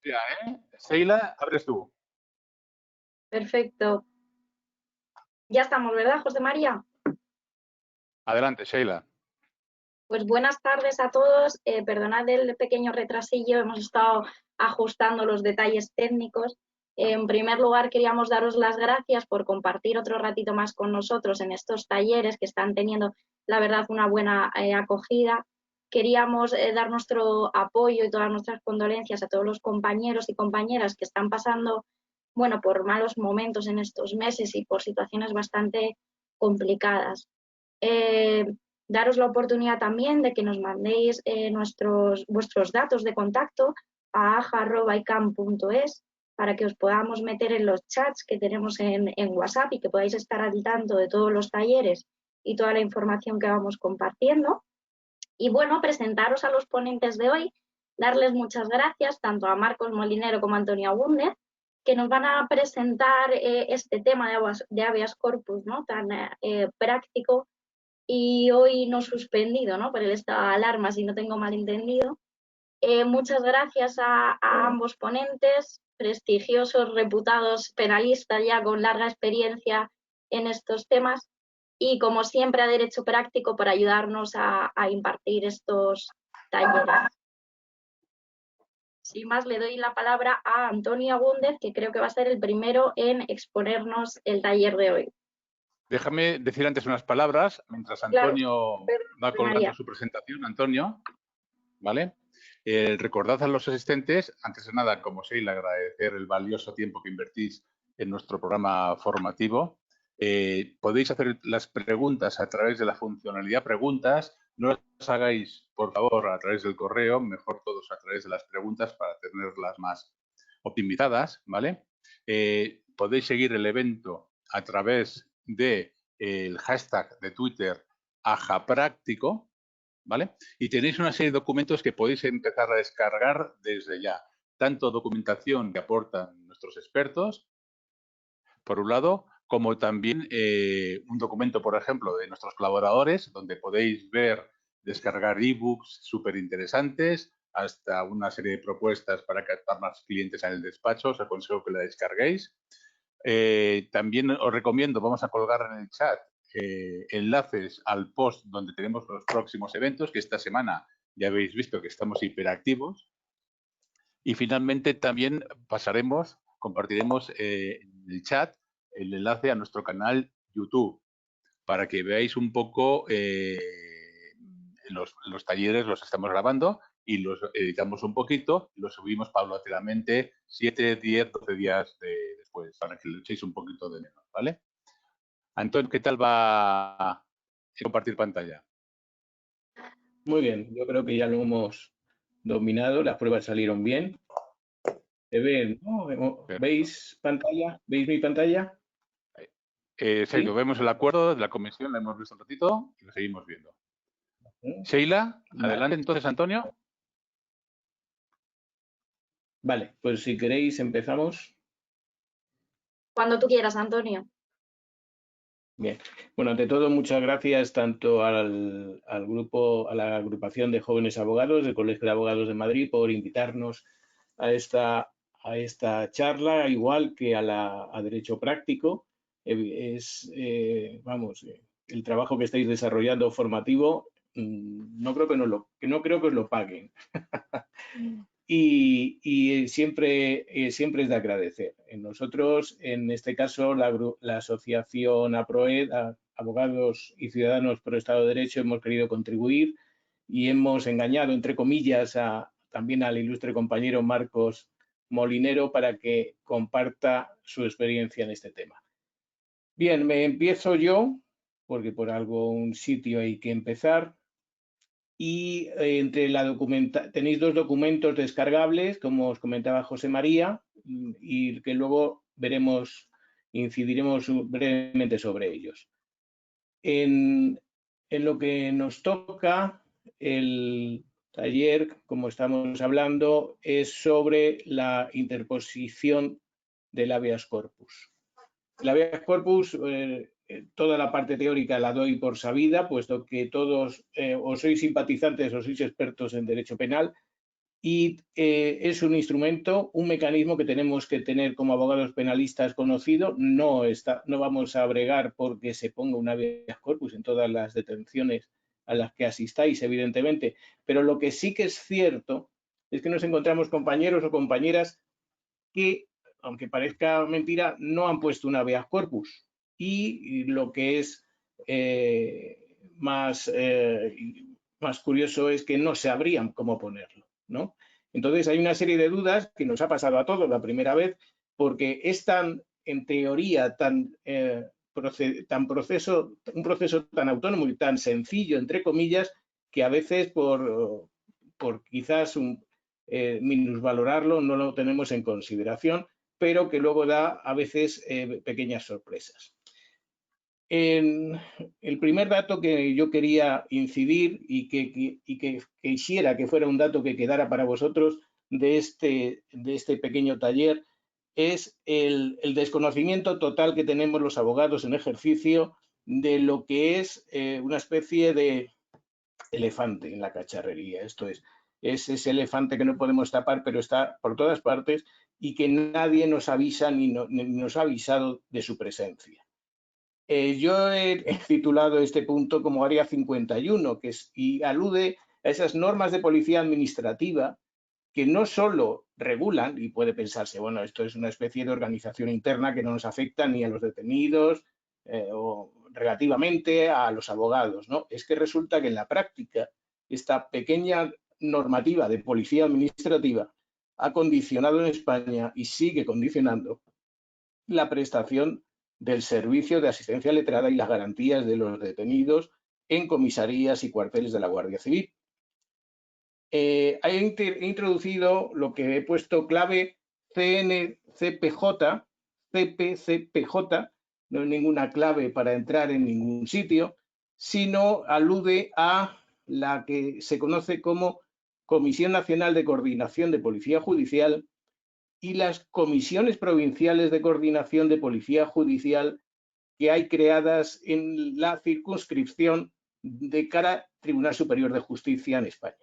ya, ¿eh? Sheila, abres tú. Perfecto. Ya estamos, ¿verdad, José María? Adelante, Sheila. Pues buenas tardes a todos. Perdonad el pequeño retrasillo, hemos estado ajustando los detalles técnicos. En primer lugar, queríamos daros las gracias por compartir otro ratito más con nosotros en estos talleres que están teniendo, la verdad, una buena acogida. Queríamos dar nuestro apoyo y todas nuestras condolencias a todos los compañeros y compañeras que están pasando, bueno, por malos momentos en estos meses y por situaciones bastante complicadas. Daros la oportunidad también de que nos mandéis vuestros datos de contacto a aja@icam.es para que os podamos meter en los chats que tenemos en WhatsApp y que podáis estar al tanto de todos los talleres y toda la información que vamos compartiendo. Y bueno, presentaros a los ponentes de hoy, darles muchas gracias tanto a Marcos Molinero como a Antonio Agúndez, que nos van a presentar este tema de habeas corpus, ¿no? Tan práctico y hoy no suspendido, ¿no? Por el estado de alarma, si no tengo mal entendido. Muchas gracias a ambos ponentes, prestigiosos, reputados penalistas ya con larga experiencia en estos temas y, como siempre, a Derecho Práctico por ayudarnos a impartir estos talleres. Sin más, le doy la palabra a Antonio Agúndez, que creo que va a ser el primero en exponernos el taller de hoy. Déjame decir antes unas palabras, mientras Antonio va colgando su presentación. Antonio, ¿vale? Recordad a los asistentes, antes de nada, como Sheila, agradecer el valioso tiempo que invertís en nuestro programa formativo. Podéis hacer las preguntas a través de la funcionalidad preguntas. No las hagáis, por favor, a través del correo, mejor todos a través de las preguntas para tenerlas más optimizadas, ¿vale? Podéis seguir el evento a través del hashtag de Twitter ajapráctico, ¿vale? Y tenéis una serie de documentos que podéis empezar a descargar desde ya. Tanto documentación que aportan nuestros expertos, por un lado, como también un documento, por ejemplo, de nuestros colaboradores, donde podéis ver, descargar ebooks súper interesantes, hasta una serie de propuestas para captar más clientes en el despacho. Os aconsejo que la descarguéis. También os recomiendo, vamos a colgar en el chat enlaces al post donde tenemos los próximos eventos, que esta semana ya habéis visto que estamos hiperactivos. Y finalmente también compartiremos en el chat el enlace a nuestro canal YouTube para que veáis un poco los talleres, los estamos grabando y los editamos un poquito y los subimos paulatinamente 7, 10, 12 días después para que lo echéis un poquito de menos, ¿vale? Antonio, ¿qué tal va a compartir pantalla? Muy bien, yo creo que ya lo hemos dominado, las pruebas salieron bien. ¿Se ven, no? ¿Veis pantalla? ¿Veis mi pantalla? Sí, vemos el acuerdo de la comisión, la hemos visto un ratito y lo seguimos viendo. Sheila, adelante entonces, Antonio. Vale, pues si queréis empezamos. Cuando tú quieras, Antonio. Bien, bueno, ante todo, muchas gracias tanto al grupo, a la agrupación de jóvenes abogados del Colegio de Abogados de Madrid por invitarnos a esta charla, igual que a Derecho Práctico. El trabajo que estáis desarrollando formativo, no creo que os lo paguen. Y siempre es de agradecer. Nosotros, en este caso, la asociación APROED, Abogados y Ciudadanos por Estado de Derecho, hemos querido contribuir y hemos engañado, entre comillas, también al ilustre compañero Marcos Molinero para que comparta su experiencia en este tema. Bien, me empiezo yo, porque por algún sitio hay que empezar. Y tenéis dos documentos descargables, como os comentaba José María, y que luego incidiremos brevemente sobre ellos. En lo que nos toca, el taller, como estamos hablando, es sobre la interposición del habeas corpus. El habeas corpus, toda la parte teórica la doy por sabida, puesto que todos o sois simpatizantes o sois expertos en derecho penal, y es un instrumento, un mecanismo que tenemos que tener como abogados penalistas conocido. No vamos a bregar porque se ponga un habeas corpus en todas las detenciones a las que asistáis, evidentemente, pero lo que sí que es cierto es que nos encontramos compañeros o compañeras que, aunque parezca mentira, no han puesto un habeas corpus, y lo que es más curioso es que no sabrían cómo ponerlo, ¿no? Entonces hay una serie de dudas que nos ha pasado a todos la primera vez, porque es tan, en teoría, un proceso tan autónomo y tan sencillo, entre comillas, que a veces por quizás minusvalorarlo no lo tenemos en consideración, pero que luego da a veces pequeñas sorpresas. El primer dato que yo quería incidir y que quisiera que fuera un dato que quedara para vosotros de este pequeño taller es el desconocimiento total que tenemos los abogados en ejercicio de lo que es una especie de elefante en la cacharrería. Esto es ese elefante que no podemos tapar, pero está por todas partes y que nadie nos avisa ni nos ha avisado de su presencia. Yo he titulado este punto como Área 51, y alude a esas normas de policía administrativa que no solo regulan, y puede pensarse, bueno, esto es una especie de organización interna que no nos afecta ni a los detenidos o relativamente a los abogados, ¿no? Es que resulta que en la práctica esta pequeña normativa de policía administrativa ha condicionado en España y sigue condicionando la prestación del servicio de asistencia letrada y las garantías de los detenidos en comisarías y cuarteles de la Guardia Civil. He introducido lo que he puesto clave CNCPJ, CPCPJ, no es ninguna clave para entrar en ningún sitio, sino alude a la que se conoce como Comisión Nacional de Coordinación de Policía Judicial y las comisiones provinciales de coordinación de policía judicial que hay creadas en la circunscripción de cara al Tribunal Superior de Justicia en España.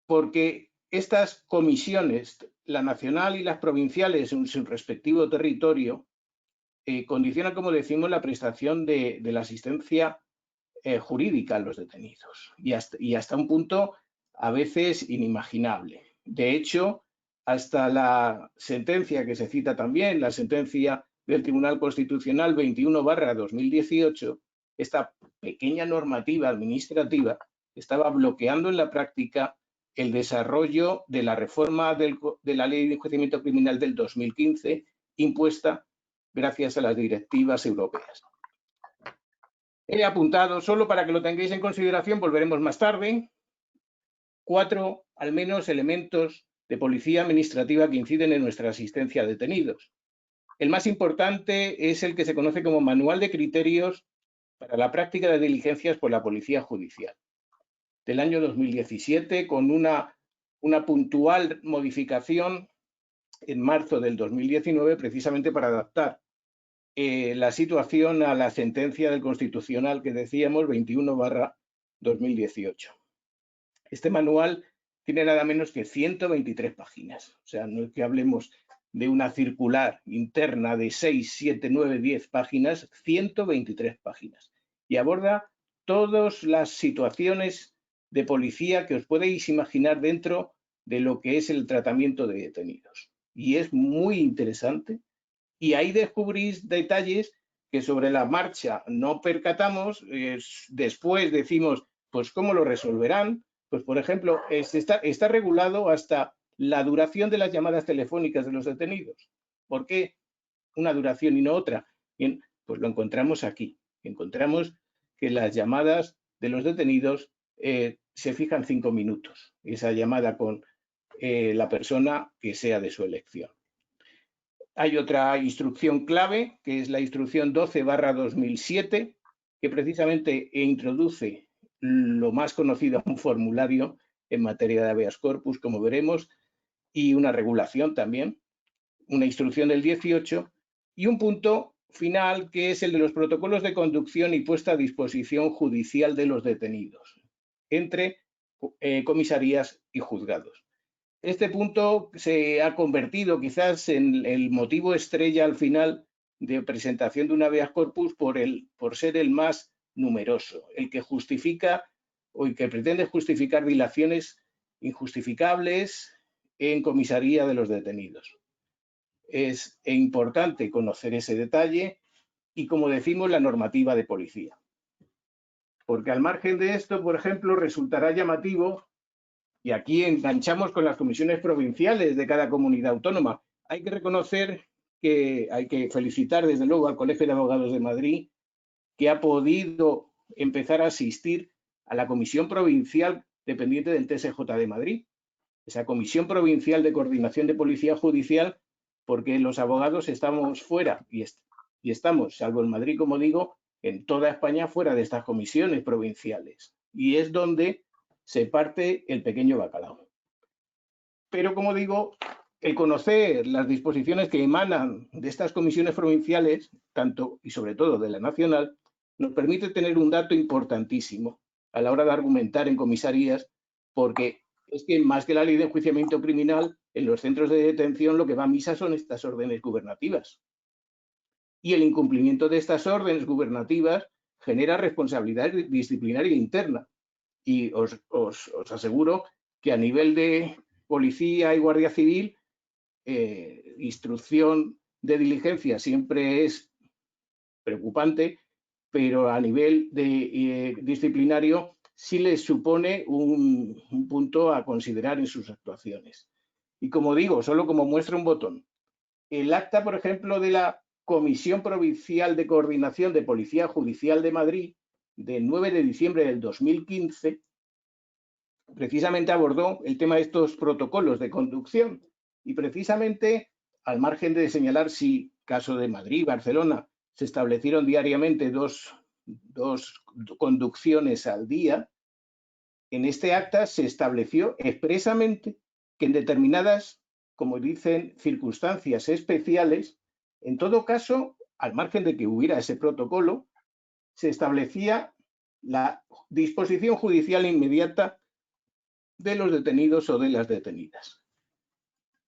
Porque estas comisiones, la nacional y las provinciales en su respectivo territorio, condicionan, como decimos, la prestación de la asistencia jurídica a los detenidos y hasta un punto a veces inimaginable. De hecho, hasta la sentencia que se cita también, la sentencia del Tribunal Constitucional 21/2018, esta pequeña normativa administrativa estaba bloqueando en la práctica el desarrollo de la reforma de la Ley de Enjuiciamiento Criminal del 2015, impuesta gracias a las directivas europeas. He apuntado, solo para que lo tengáis en consideración, volveremos más tarde, 4 al menos elementos de policía administrativa que inciden en nuestra asistencia a detenidos. El más importante es el que se conoce como Manual de Criterios para la práctica de diligencias por la Policía Judicial, del año 2017, con una puntual modificación en marzo del 2019, precisamente para adaptar la situación a la sentencia del Constitucional que decíamos, 21/2018. Este manual tiene nada menos que 123 páginas. O sea, no es que hablemos de una circular interna de 6, 7, 9, 10 páginas, 123 páginas. Y aborda todas las situaciones de policía que os podéis imaginar dentro de lo que es el tratamiento de detenidos. Y es muy interesante. Y ahí descubrís detalles que sobre la marcha no percatamos, después decimos, pues ¿cómo lo resolverán? Pues, por ejemplo, está regulado hasta la duración de las llamadas telefónicas de los detenidos. ¿Por qué una duración y no otra? Bien, pues lo encontramos aquí. Encontramos que las llamadas de los detenidos se fijan 5 minutos. Esa llamada con la persona que sea de su elección. Hay otra instrucción clave, que es la instrucción 12/2007, que precisamente introduce lo más conocido, un formulario en materia de habeas corpus, como veremos, y una regulación también, una instrucción del 18, y un punto final, que es el de los protocolos de conducción y puesta a disposición judicial de los detenidos, entre comisarías y juzgados. Este punto se ha convertido quizás en el motivo estrella al final de presentación de un habeas corpus por ser el más numeroso, el que justifica o el que pretende justificar dilaciones injustificables en comisaría de los detenidos. Es importante conocer ese detalle y, como decimos, la normativa de policía. Porque al margen de esto, por ejemplo, resultará llamativo, y aquí enganchamos con las comisiones provinciales de cada comunidad autónoma. Hay que reconocer que hay que felicitar desde luego al Colegio de Abogados de Madrid, que ha podido empezar a asistir a la comisión provincial dependiente del TSJ de Madrid, esa comisión provincial de coordinación de policía judicial, porque los abogados estamos fuera y estamos, salvo en Madrid, como digo, en toda España fuera de estas comisiones provinciales. Y es donde se parte el pequeño bacalao. Pero, como digo, el conocer las disposiciones que emanan de estas comisiones provinciales, tanto y sobre todo de la nacional, nos permite tener un dato importantísimo a la hora de argumentar en comisarías, porque es que más que la ley de enjuiciamiento criminal, en los centros de detención lo que va a misa son estas órdenes gubernativas. Y el incumplimiento de estas órdenes gubernativas genera responsabilidad disciplinaria interna. Y os aseguro que a nivel de policía y guardia civil, instrucción de diligencia siempre es preocupante, pero a nivel de disciplinario sí les supone un punto a considerar en sus actuaciones. Y como digo, solo como muestra un botón, el acta, por ejemplo, de la Comisión Provincial de Coordinación de Policía Judicial de Madrid, del 9 de diciembre del 2015, precisamente abordó el tema de estos protocolos de conducción y precisamente, al margen de señalar si, caso de Madrid, Barcelona, se establecieron diariamente dos conducciones al día, en este acta se estableció expresamente que en determinadas, como dicen, circunstancias especiales, en todo caso, al margen de que hubiera ese protocolo, se establecía la disposición judicial inmediata de los detenidos o de las detenidas.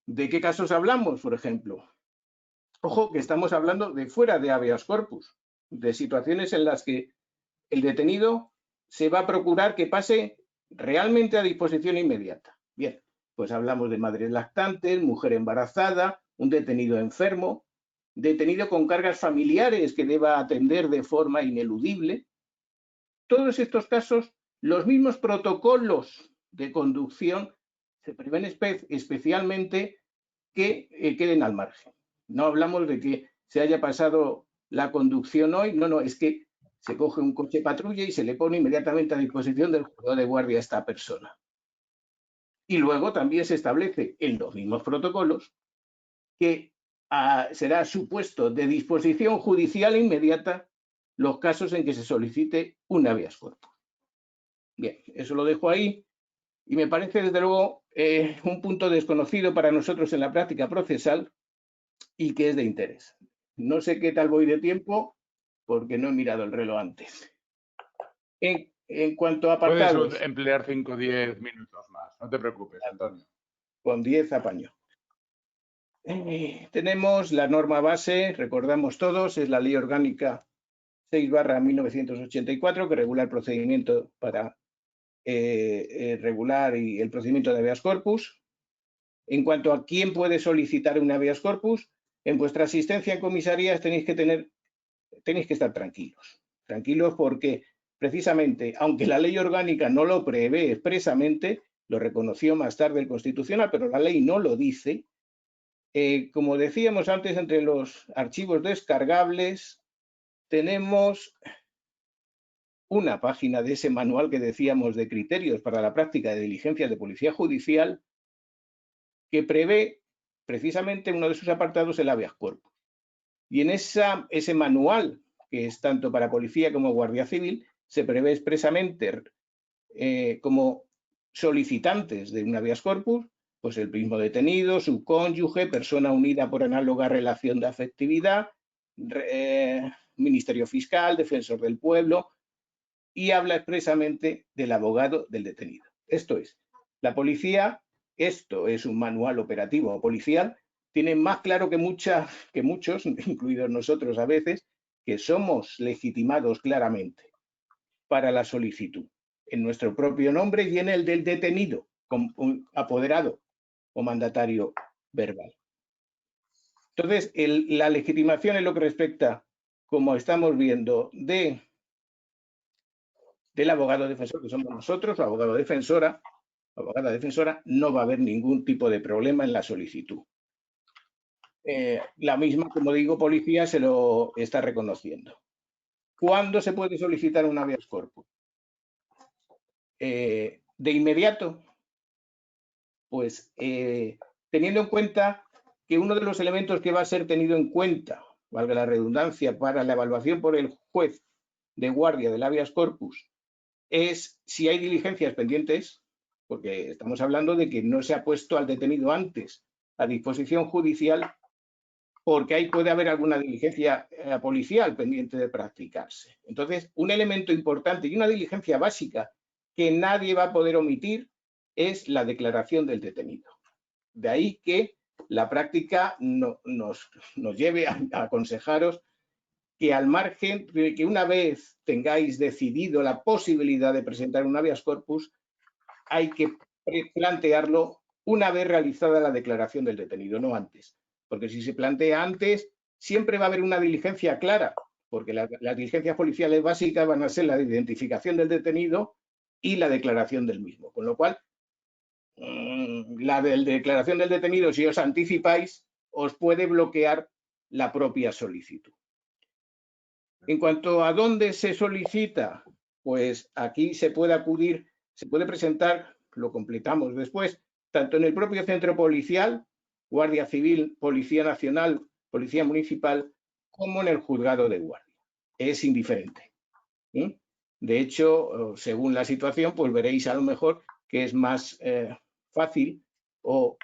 ¿De qué casos hablamos, por ejemplo? Ojo, que estamos hablando de fuera de habeas corpus, de situaciones en las que el detenido se va a procurar que pase realmente a disposición inmediata. Bien, pues hablamos de madres lactantes, mujer embarazada, un detenido enfermo, detenido con cargas familiares que deba atender de forma ineludible. Todos estos casos, los mismos protocolos de conducción se prevén especialmente que queden al margen. No hablamos de que se haya pasado la conducción hoy, no, es que se coge un coche patrulla y se le pone inmediatamente a disposición del juzgado de guardia a esta persona. Y luego también se establece en los mismos protocolos que será supuesto de disposición judicial inmediata los casos en que se solicite un habeas corpus. Bien, eso lo dejo ahí y me parece desde luego un punto desconocido para nosotros en la práctica procesal y que es de interés. No sé qué tal voy de tiempo porque no he mirado el reloj antes. En cuanto a apartados... Puedes emplear 5 o 10 minutos más, no te preocupes, Antonio. Con 10 apaño. Tenemos la norma base, recordamos todos, es la Ley Orgánica 6/1984, que regula el procedimiento para regular el procedimiento de habeas corpus. En cuanto a quién puede solicitar un habeas corpus, en vuestra asistencia en comisarías tenéis que estar tranquilos porque precisamente, aunque la ley orgánica no lo prevé expresamente, lo reconoció más tarde el Constitucional, pero la ley no lo dice. Como decíamos antes, entre los archivos descargables tenemos una página de ese manual que decíamos de criterios para la práctica de diligencias de policía judicial que prevé precisamente uno de sus apartados, el habeas corpus. Y en ese manual, que es tanto para policía como guardia civil, se prevé expresamente como solicitantes de un habeas corpus, pues el mismo detenido, su cónyuge, persona unida por análoga relación de afectividad, Ministerio Fiscal, Defensor del Pueblo, y habla expresamente del abogado del detenido. Esto es, la policía, esto es un manual operativo policial, tiene más claro que muchos, incluidos nosotros a veces, que somos legitimados claramente para la solicitud, en nuestro propio nombre y en el del detenido, como un apoderado o mandatario verbal. Entonces, la legitimación en lo que respecta, como estamos viendo, del abogado defensor, que somos nosotros, o abogada defensora, no va a haber ningún tipo de problema en la solicitud. La misma, como digo, policía se lo está reconociendo. ¿Cuándo se puede solicitar un habeas corpus? De inmediato, pues teniendo en cuenta que uno de los elementos que va a ser tenido en cuenta, valga la redundancia, para la evaluación por el juez de guardia del habeas corpus es si hay diligencias pendientes, porque estamos hablando de que no se ha puesto al detenido antes a disposición judicial, porque ahí puede haber alguna diligencia policial pendiente de practicarse. Entonces, un elemento importante y una diligencia básica que nadie va a poder omitir es la declaración del detenido. De ahí que la práctica nos lleve a aconsejaros que al margen de que una vez tengáis decidido la posibilidad de presentar un habeas corpus, hay que plantearlo una vez realizada la declaración del detenido, no antes. Porque si se plantea antes, siempre va a haber una diligencia clara, porque las diligencias policiales básicas van a ser la identificación del detenido y la declaración del mismo. Con lo cual, la declaración del detenido, si os anticipáis, os puede bloquear la propia solicitud. En cuanto a dónde se solicita, pues aquí se puede acudir, se puede presentar, lo completamos después, tanto en el propio centro policial, Guardia Civil, Policía Nacional, Policía Municipal, como en el juzgado de guardia. Es indiferente. De hecho, según la situación, pues veréis a lo mejor que es más fácil o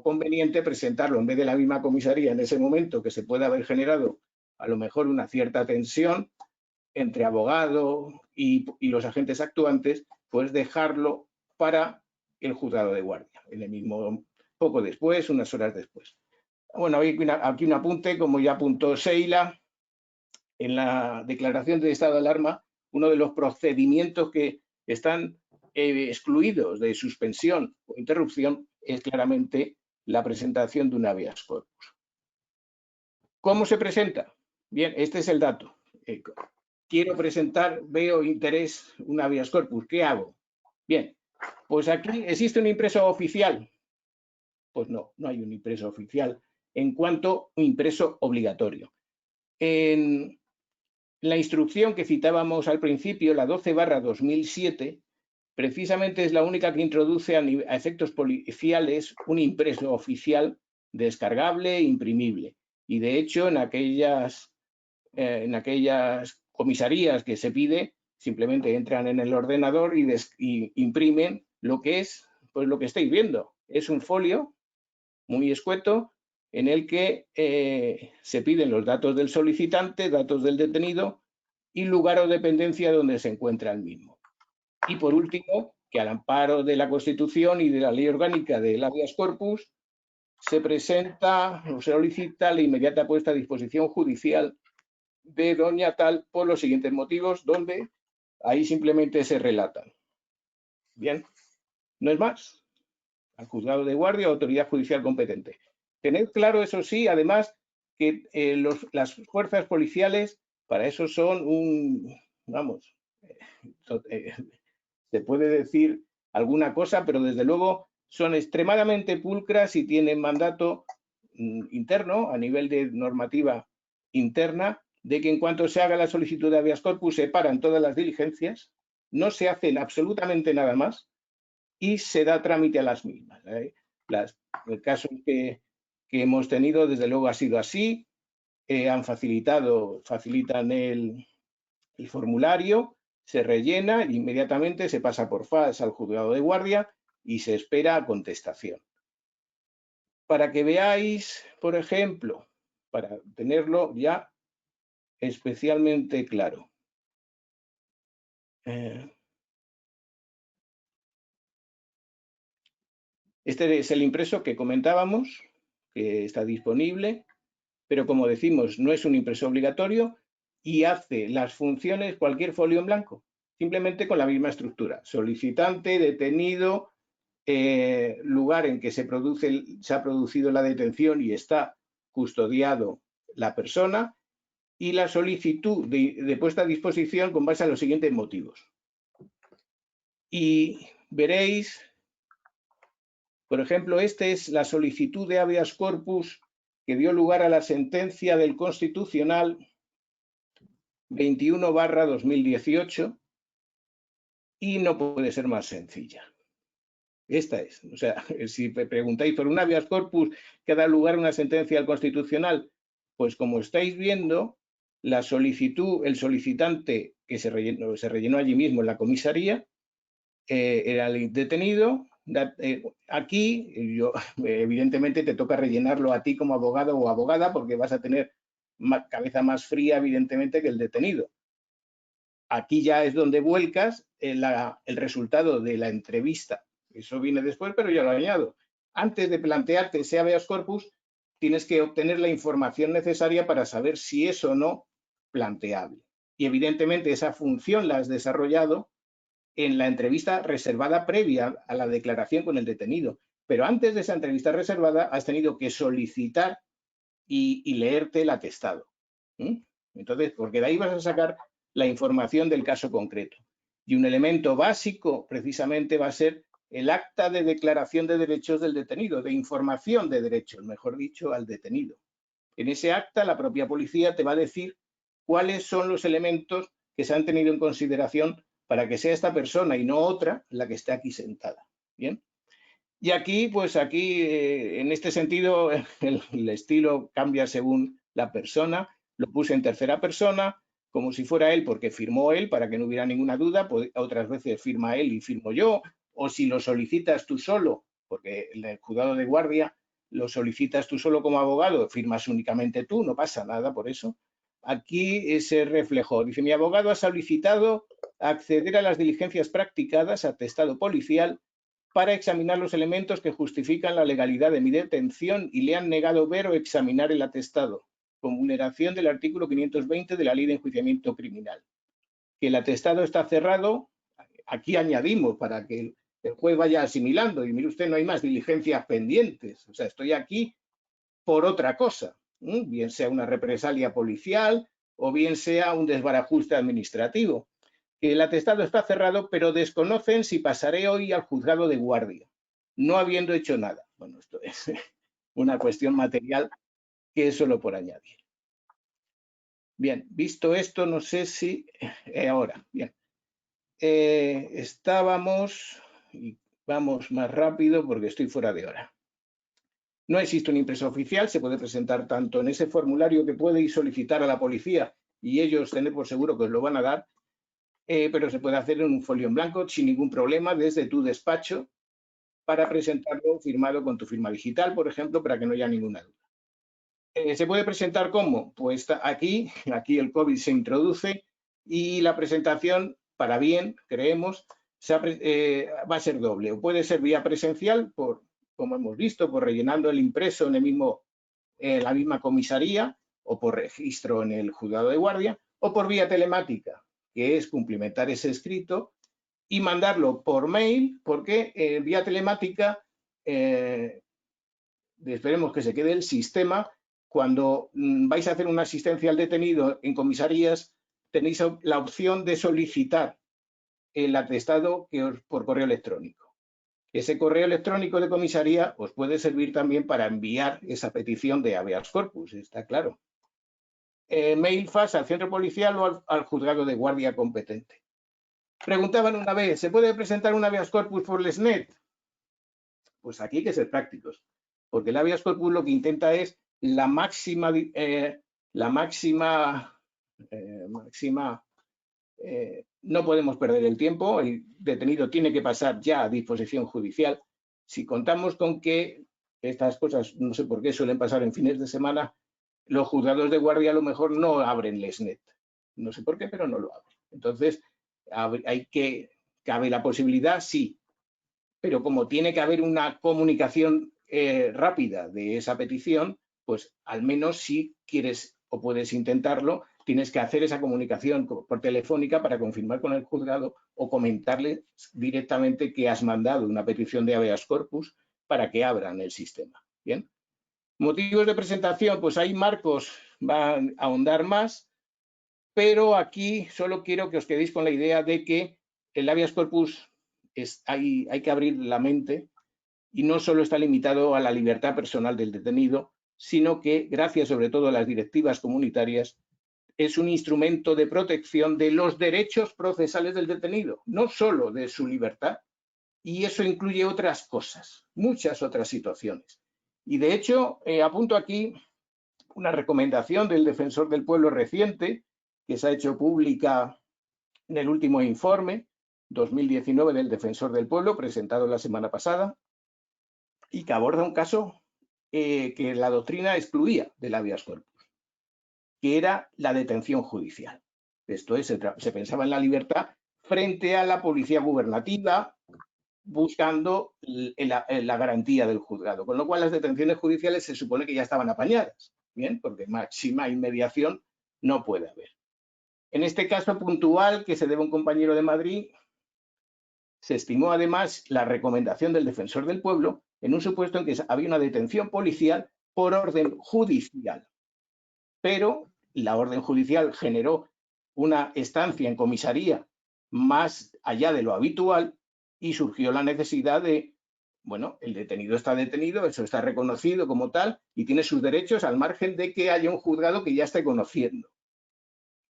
conveniente presentarlo en vez de la misma comisaría en ese momento, que se puede haber generado a lo mejor una cierta tensión entre abogado y los agentes actuantes, pues dejarlo para el juzgado de guardia, en el mismo, poco después, unas horas después. Bueno, aquí un apunte, como ya apuntó Sheila, en la declaración de estado de alarma, uno de los procedimientos que están excluidos de suspensión o interrupción es claramente la presentación de un habeas corpus. ¿Cómo se presenta? Bien, este es el dato. Quiero presentar, veo interés, un habeas corpus. ¿Qué hago? Bien, pues aquí existe un impreso oficial. Pues no, no hay un impreso oficial en cuanto a un impreso obligatorio. En la instrucción que citábamos al principio, la 12/2007, precisamente es la única que introduce a efectos policiales un impreso oficial descargable e imprimible. Y de hecho, en aquellas comisarías que se pide, simplemente entran en el ordenador y imprimen lo que es, pues lo que estáis viendo. Es un folio muy escueto en el que se piden los datos del solicitante, datos del detenido y lugar o dependencia donde se encuentra el mismo. Y por último, que al amparo de la Constitución y de la Ley Orgánica del Habeas Corpus, se presenta o se solicita la inmediata puesta a disposición judicial de doña tal por los siguientes motivos, donde ahí simplemente se relatan. Bien, no es más. Al juzgado de guardia o autoridad judicial competente. Tened claro, eso sí, además, que las fuerzas policiales para eso son se puede decir alguna cosa, pero desde luego son extremadamente pulcras y tienen mandato interno, a nivel de normativa interna, de que en cuanto se haga la solicitud de habeas corpus se paran todas las diligencias, no se hacen absolutamente nada más y se da trámite a las mismas. El caso que hemos tenido, desde luego, ha sido así. Facilitan el formulario, se rellena, inmediatamente se pasa por fax al juzgado de guardia y se espera a contestación. Para que veáis, por ejemplo, para tenerlo ya especialmente claro. Este es el impreso que comentábamos, que está disponible, pero como decimos, no es un impreso obligatorio y hace las funciones cualquier folio en blanco, simplemente con la misma estructura. Solicitante, detenido, lugar en que se ha producido la detención y está custodiado la persona, y la solicitud de puesta a disposición con base a los siguientes motivos. Y veréis, por ejemplo, esta es la solicitud de habeas corpus que dio lugar a la sentencia del Constitucional 21/2018 y no puede ser más sencilla. Esta es, o sea, si me preguntáis por un habeas corpus que da lugar a una sentencia del Constitucional, pues como estáis viendo, la solicitud, el solicitante que se rellenó allí mismo en la comisaría, era el detenido. Aquí, evidentemente, te toca rellenarlo a ti como abogado o abogada porque vas a tener cabeza más fría, evidentemente, que el detenido. Aquí ya es donde vuelcas el resultado de la entrevista. Eso viene después, pero ya lo añado. Antes de plantearte ese habeas corpus, tienes que obtener la información necesaria para saber si es o no planteable. Y evidentemente esa función la has desarrollado en la entrevista reservada previa a la declaración con el detenido. Pero antes de esa entrevista reservada has tenido que solicitar y leerte el atestado. Entonces, porque de ahí vas a sacar la información del caso concreto. Y un elemento básico precisamente va a ser el acta de declaración de derechos del detenido, de información de derechos, mejor dicho, al detenido. En ese acta la propia policía te va a decir cuáles son los elementos que se han tenido en consideración para que sea esta persona y no otra la que esté aquí sentada. ¿Bien? Y aquí, pues aquí, en este sentido, el estilo cambia según la persona. Lo puse en tercera persona, como si fuera él, porque firmó él, para que no hubiera ninguna duda. Otras veces firma él y firmo yo. O si lo solicitas tú solo, porque en el juzgado de guardia lo solicitas tú solo como abogado, firmas únicamente tú, no pasa nada por eso. Aquí se reflejó. Dice, mi abogado ha solicitado acceder a las diligencias practicadas, atestado policial, para examinar los elementos que justifican la legalidad de mi detención y le han negado ver o examinar el atestado, con vulneración del artículo 520 de la Ley de Enjuiciamiento Criminal. Que el atestado está cerrado, aquí añadimos para que el juez vaya asimilando, y mire usted, no hay más diligencias pendientes, o sea, estoy aquí por otra cosa, bien sea una represalia policial o bien sea un desbarajuste administrativo. Que el atestado está cerrado, pero desconocen si pasaré hoy al juzgado de guardia, no habiendo hecho nada. Bueno, esto es una cuestión material que es solo por añadir. Bien, visto esto, no sé si ahora, bien. Estábamos, y vamos más rápido porque estoy fuera de hora. No existe un impreso oficial, se puede presentar tanto en ese formulario que puede solicitar a la policía y ellos tener por seguro que os lo van a dar, pero se puede hacer en un folio en blanco sin ningún problema desde tu despacho para presentarlo firmado con tu firma digital, por ejemplo, para que no haya ninguna duda. ¿Se puede presentar cómo? Pues aquí el COVID se introduce y la presentación, para bien, creemos, va a ser doble. O puede ser vía presencial, como hemos visto, por rellenando el impreso en la misma comisaría o por registro en el juzgado de guardia, o por vía telemática, que es cumplimentar ese escrito y mandarlo por mail, porque vía telemática esperemos que se quede el sistema. Cuando vais a hacer una asistencia al detenido en comisarías, tenéis la opción de solicitar el atestado por correo electrónico. Ese correo electrónico de comisaría os puede servir también para enviar esa petición de habeas corpus, está claro. Mail fax al centro policial o al juzgado de guardia competente. Preguntaban una vez, ¿se puede presentar un habeas corpus por LESNET? Pues aquí hay que ser prácticos, porque el habeas corpus lo que intenta es la máxima no podemos perder el tiempo, el detenido tiene que pasar ya a disposición judicial. Si contamos con que estas cosas, no sé por qué suelen pasar en fines de semana, los juzgados de guardia a lo mejor no abren LESNET. No sé por qué, pero no lo abren. Entonces, cabe la posibilidad, sí, pero como tiene que haber una comunicación rápida de esa petición, pues al menos si quieres o puedes intentarlo, tienes que hacer esa comunicación por telefónica para confirmar con el juzgado o comentarle directamente que has mandado una petición de habeas corpus para que abran el sistema. Bien. Motivos de presentación, pues hay Marcos, va a ahondar más, pero aquí solo quiero que os quedéis con la idea de que el habeas corpus hay que abrir la mente y no solo está limitado a la libertad personal del detenido, sino que, gracias sobre todo a las directivas comunitarias, es un instrumento de protección de los derechos procesales del detenido, no solo de su libertad, y eso incluye otras cosas, muchas otras situaciones. Y de hecho, apunto aquí una recomendación del Defensor del Pueblo reciente, que se ha hecho pública en el último informe 2019 del Defensor del Pueblo, presentado la semana pasada, y que aborda un caso que la doctrina excluía del habeas corpus, que era la detención judicial. Esto es, se pensaba en la libertad frente a la policía gubernativa, buscando la garantía del juzgado, con lo cual las detenciones judiciales se supone que ya estaban apañadas, ¿bien? Porque máxima inmediación no puede haber. En este caso puntual que se debe a un compañero de Madrid, se estimó además la recomendación del Defensor del Pueblo en un supuesto en que había una detención policial por orden judicial, pero la orden judicial generó una estancia en comisaría más allá de lo habitual y surgió la necesidad de, bueno, el detenido está detenido, eso está reconocido como tal y tiene sus derechos al margen de que haya un juzgado que ya esté conociendo.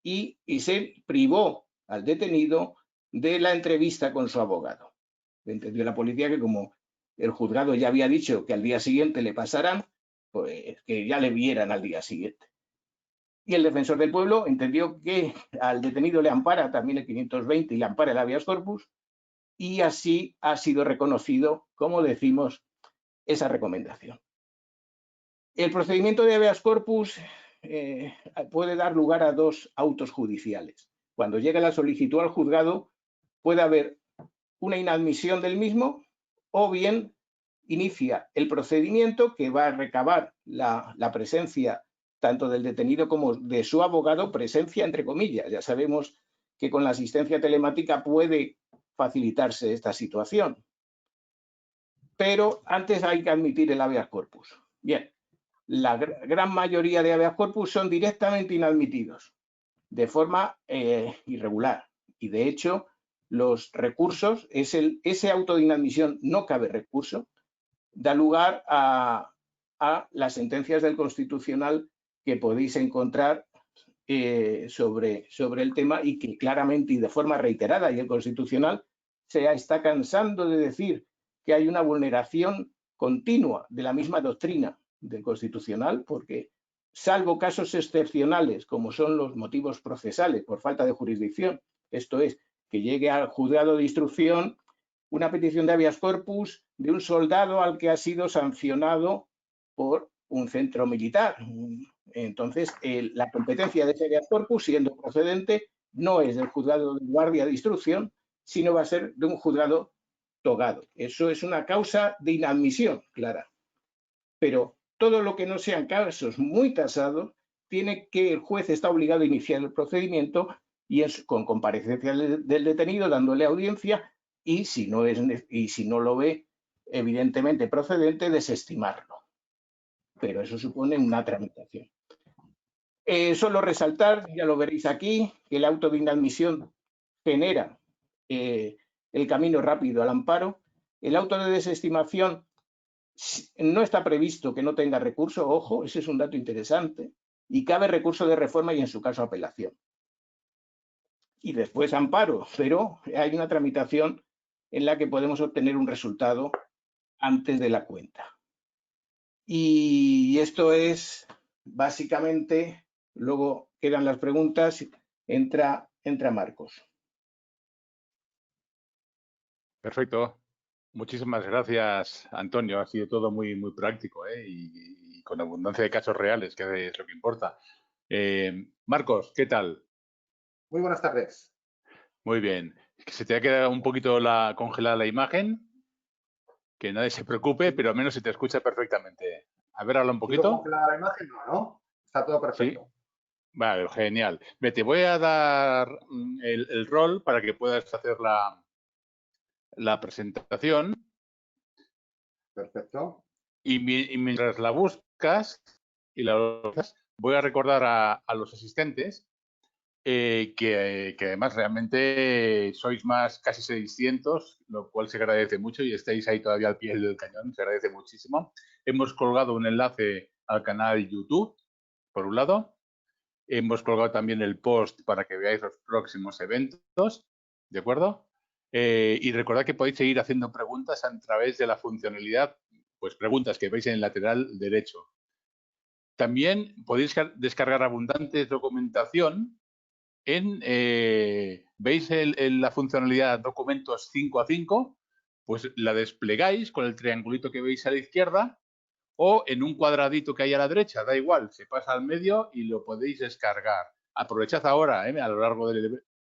Y se privó al detenido de la entrevista con su abogado. Entendió la policía que como el juzgado ya había dicho que al día siguiente le pasarán, pues que ya le vieran al día siguiente. Y el Defensor del Pueblo entendió que al detenido le ampara también el 520 y le ampara el habeas corpus, y así ha sido reconocido, como decimos, esa recomendación. El procedimiento de habeas corpus puede dar lugar a dos autos judiciales. Cuando llega la solicitud al juzgado, puede haber una inadmisión del mismo o bien inicia el procedimiento que va a recabar la presencia tanto del detenido como de su abogado, presencia entre comillas. Ya sabemos que con la asistencia telemática puede facilitarse esta situación. Pero antes hay que admitir el habeas corpus. Bien, la gran mayoría de habeas corpus son directamente inadmitidos de forma irregular. Y de hecho, los recursos, ese auto de inadmisión no cabe recurso, da lugar a las sentencias del Constitucional que podéis encontrar sobre el tema y que claramente y de forma reiterada, y el Constitucional se está cansando de decir que hay una vulneración continua de la misma doctrina del Constitucional, porque salvo casos excepcionales como son los motivos procesales por falta de jurisdicción, esto es, que llegue al juzgado de instrucción una petición de habeas corpus de un soldado al que ha sido sancionado por un centro militar. Entonces, la competencia de ese habeas corpus, siendo procedente, no es del juzgado de guardia de instrucción, sino va a ser de un juzgado togado. Eso es una causa de inadmisión, clara. Pero todo lo que no sean casos muy tasados, tiene que el juez está obligado a iniciar el procedimiento y es con comparecencia del detenido, dándole audiencia, y si no lo ve evidentemente procedente, desestimarlo. Pero eso supone una tramitación. Solo resaltar, ya lo veréis aquí, que el auto de inadmisión genera el camino rápido al amparo. El auto de desestimación no está previsto que no tenga recurso, ojo, ese es un dato interesante, y cabe recurso de reforma y en su caso apelación. Y después amparo, pero hay una tramitación en la que podemos obtener un resultado antes de la cuenta. Y esto es básicamente, luego quedan las preguntas, entra Marcos. Perfecto. Muchísimas gracias, Antonio. Ha sido todo muy, muy práctico, y con abundancia de casos reales, que es lo que importa. Marcos, ¿qué tal? Muy buenas tardes. Muy bien. ¿Se te ha quedado un poquito congelada la imagen? Que nadie se preocupe, pero al menos se te escucha perfectamente. A ver, habla un poquito. La imagen no. Está todo perfecto. Sí. Vale, genial. Te voy a dar el rol para que puedas hacer la presentación. Perfecto. Y mientras la buscas, voy a recordar a los asistentes que además realmente sois más, casi 600, lo cual se agradece mucho y estáis ahí todavía al pie del cañón, se agradece muchísimo. Hemos colgado un enlace al canal YouTube, por un lado. Hemos colgado también el post para que veáis los próximos eventos, ¿de acuerdo? Y recordad que podéis seguir haciendo preguntas a través de la funcionalidad, pues preguntas que veis en el lateral derecho. También podéis descargar abundante documentación ¿veis la funcionalidad documentos 5 a 5? Pues la desplegáis con el triangulito que veis a la izquierda o en un cuadradito que hay a la derecha, da igual, se pasa al medio y lo podéis descargar. Aprovechad ahora, a lo largo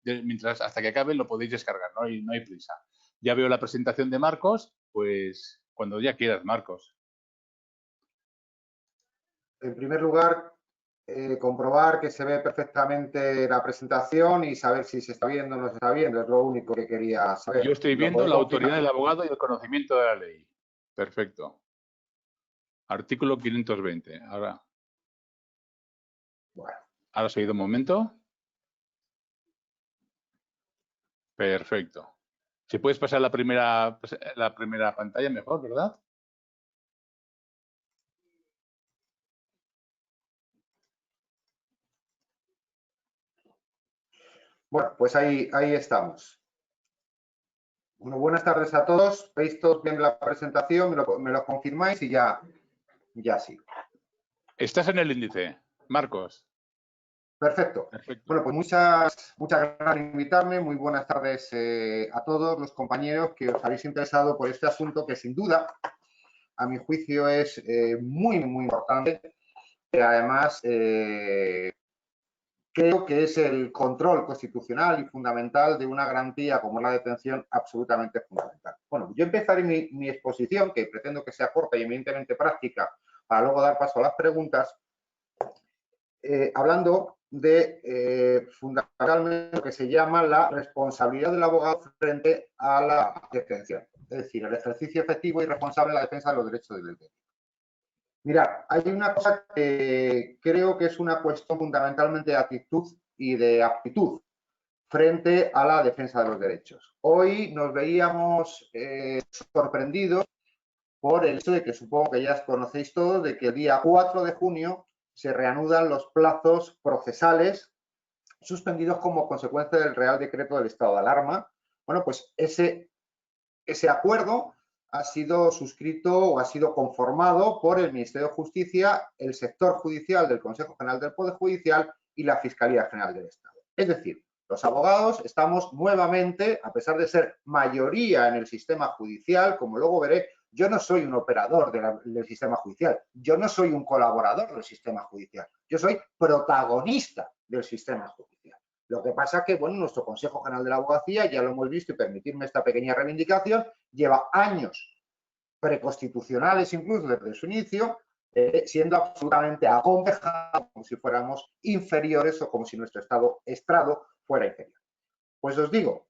mientras hasta que acabe lo podéis descargar, no hay prisa. Ya veo la presentación de Marcos, pues cuando ya quieras, Marcos. En primer lugar, comprobar que se ve perfectamente la presentación y saber si se está viendo o no se está viendo. Es lo único que quería saber. Yo estoy viendo la autoridad del abogado y el conocimiento de la ley. Perfecto. Artículo 520. Ahora. Bueno. Ahora se ha ido un momento. Perfecto. Si puedes pasar la primera pantalla, mejor, ¿verdad? Bueno, pues ahí estamos. Bueno, buenas tardes a todos. ¿Veis todos bien la presentación? Me lo confirmáis y ya sigo. Estás en el índice, Marcos. Perfecto. Bueno, pues muchas gracias por invitarme. Muy buenas tardes a todos los compañeros que os habéis interesado por este asunto que sin duda, a mi juicio, es muy importante. Pero además, creo que es el control constitucional y fundamental de una garantía como la detención absolutamente fundamental. Bueno, yo empezaré mi exposición, que pretendo que sea corta y eminentemente práctica, para luego dar paso a las preguntas, hablando de fundamentalmente lo que se llama la responsabilidad del abogado frente a la detención, es decir, el ejercicio efectivo y responsable de la defensa de los derechos del detenido. Mirad, hay una cosa que creo que es una cuestión fundamentalmente de actitud y de aptitud frente a la defensa de los derechos. Hoy nos veíamos sorprendidos por el hecho de que supongo que ya conocéis todos, de que el día 4 de junio se reanudan los plazos procesales suspendidos como consecuencia del Real Decreto del Estado de Alarma. Bueno, pues ese acuerdo ha sido suscrito o ha sido conformado por el Ministerio de Justicia, el sector judicial del Consejo General del Poder Judicial y la Fiscalía General del Estado. Es decir, los abogados estamos nuevamente, a pesar de ser mayoría en el sistema judicial, como luego veré, yo no soy un operador del sistema judicial, yo no soy un colaborador del sistema judicial, yo soy protagonista del sistema judicial. Lo que pasa es que, bueno, nuestro Consejo General de la Abogacía, ya lo hemos visto y permitirme esta pequeña reivindicación, lleva años preconstitucionales incluso desde su inicio, siendo absolutamente acomplejado como si fuéramos inferiores o como si nuestro estrado fuera inferior. Pues os digo,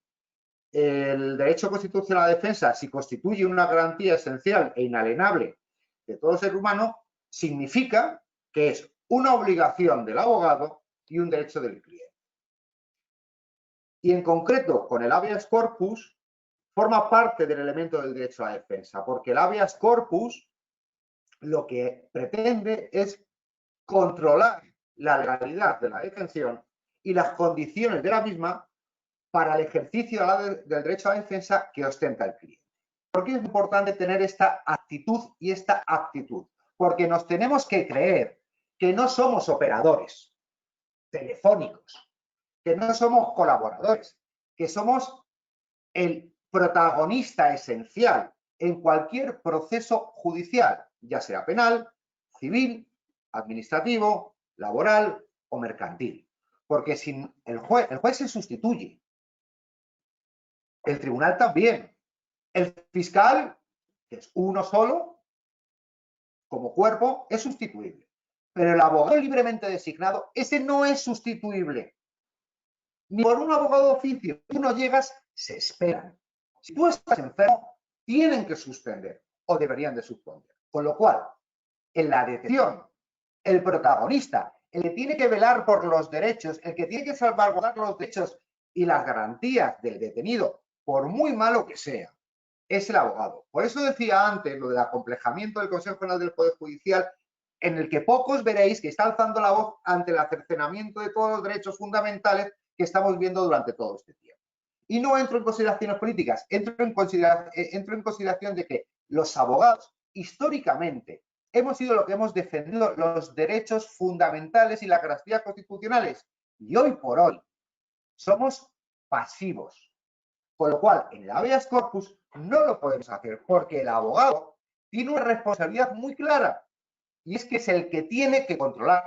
el derecho constitucional a la defensa, si constituye una garantía esencial e inalienable de todo ser humano, significa que es una obligación del abogado y un derecho del cliente. Y en concreto, con el habeas corpus, forma parte del elemento del derecho a la defensa, porque el habeas corpus lo que pretende es controlar la legalidad de la detención y las condiciones de la misma para el ejercicio del derecho a la defensa que ostenta el cliente. ¿Por qué es importante tener esta actitud y esta aptitud? Porque nos tenemos que creer que no somos operadores telefónicos, que no somos colaboradores, que somos el protagonista esencial en cualquier proceso judicial, ya sea penal, civil, administrativo, laboral o mercantil. Porque sin el juez se sustituye, el tribunal también, el fiscal que es uno solo, como cuerpo, es sustituible. Pero el abogado libremente designado, ese no es sustituible. Ni por un abogado de oficio. Tú no llegas, se esperan. Si tú estás enfermo, tienen que suspender o deberían de suspender. Con lo cual, en la detención, el protagonista, el que tiene que velar por los derechos, el que tiene que salvaguardar los derechos y las garantías del detenido, por muy malo que sea, es el abogado. Por eso decía antes lo del acomplejamiento del Consejo General del Poder Judicial, en el que pocos veréis que está alzando la voz ante el cercenamiento de todos los derechos fundamentales que estamos viendo durante todo este tiempo. Y no entro en consideraciones políticas, entro en consideración de que los abogados, históricamente, hemos sido los que hemos defendido los derechos fundamentales y las garantías constitucionales. Y hoy por hoy somos pasivos. Con lo cual, en el habeas corpus no lo podemos hacer porque el abogado tiene una responsabilidad muy clara y es que es el que tiene que controlar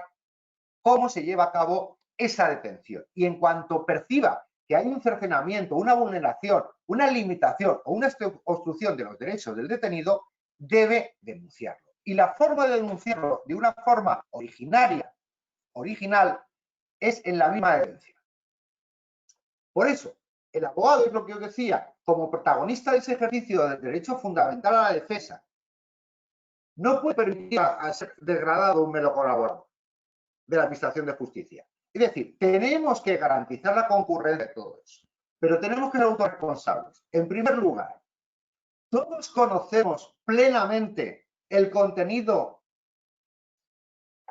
cómo se lleva a cabo esa detención. Y en cuanto perciba que hay un cercenamiento, una vulneración, una limitación o una obstrucción de los derechos del detenido, debe denunciarlo. Y la forma de denunciarlo de una forma original, es en la misma denuncia. Por eso, el abogado, es lo que os decía, como protagonista de ese ejercicio del derecho fundamental a la defensa, no puede permitir a ser degradado un mero colaborador de la Administración de Justicia. Es decir, tenemos que garantizar la concurrencia de todo eso, pero tenemos que ser autorresponsables. En primer lugar, todos conocemos plenamente el contenido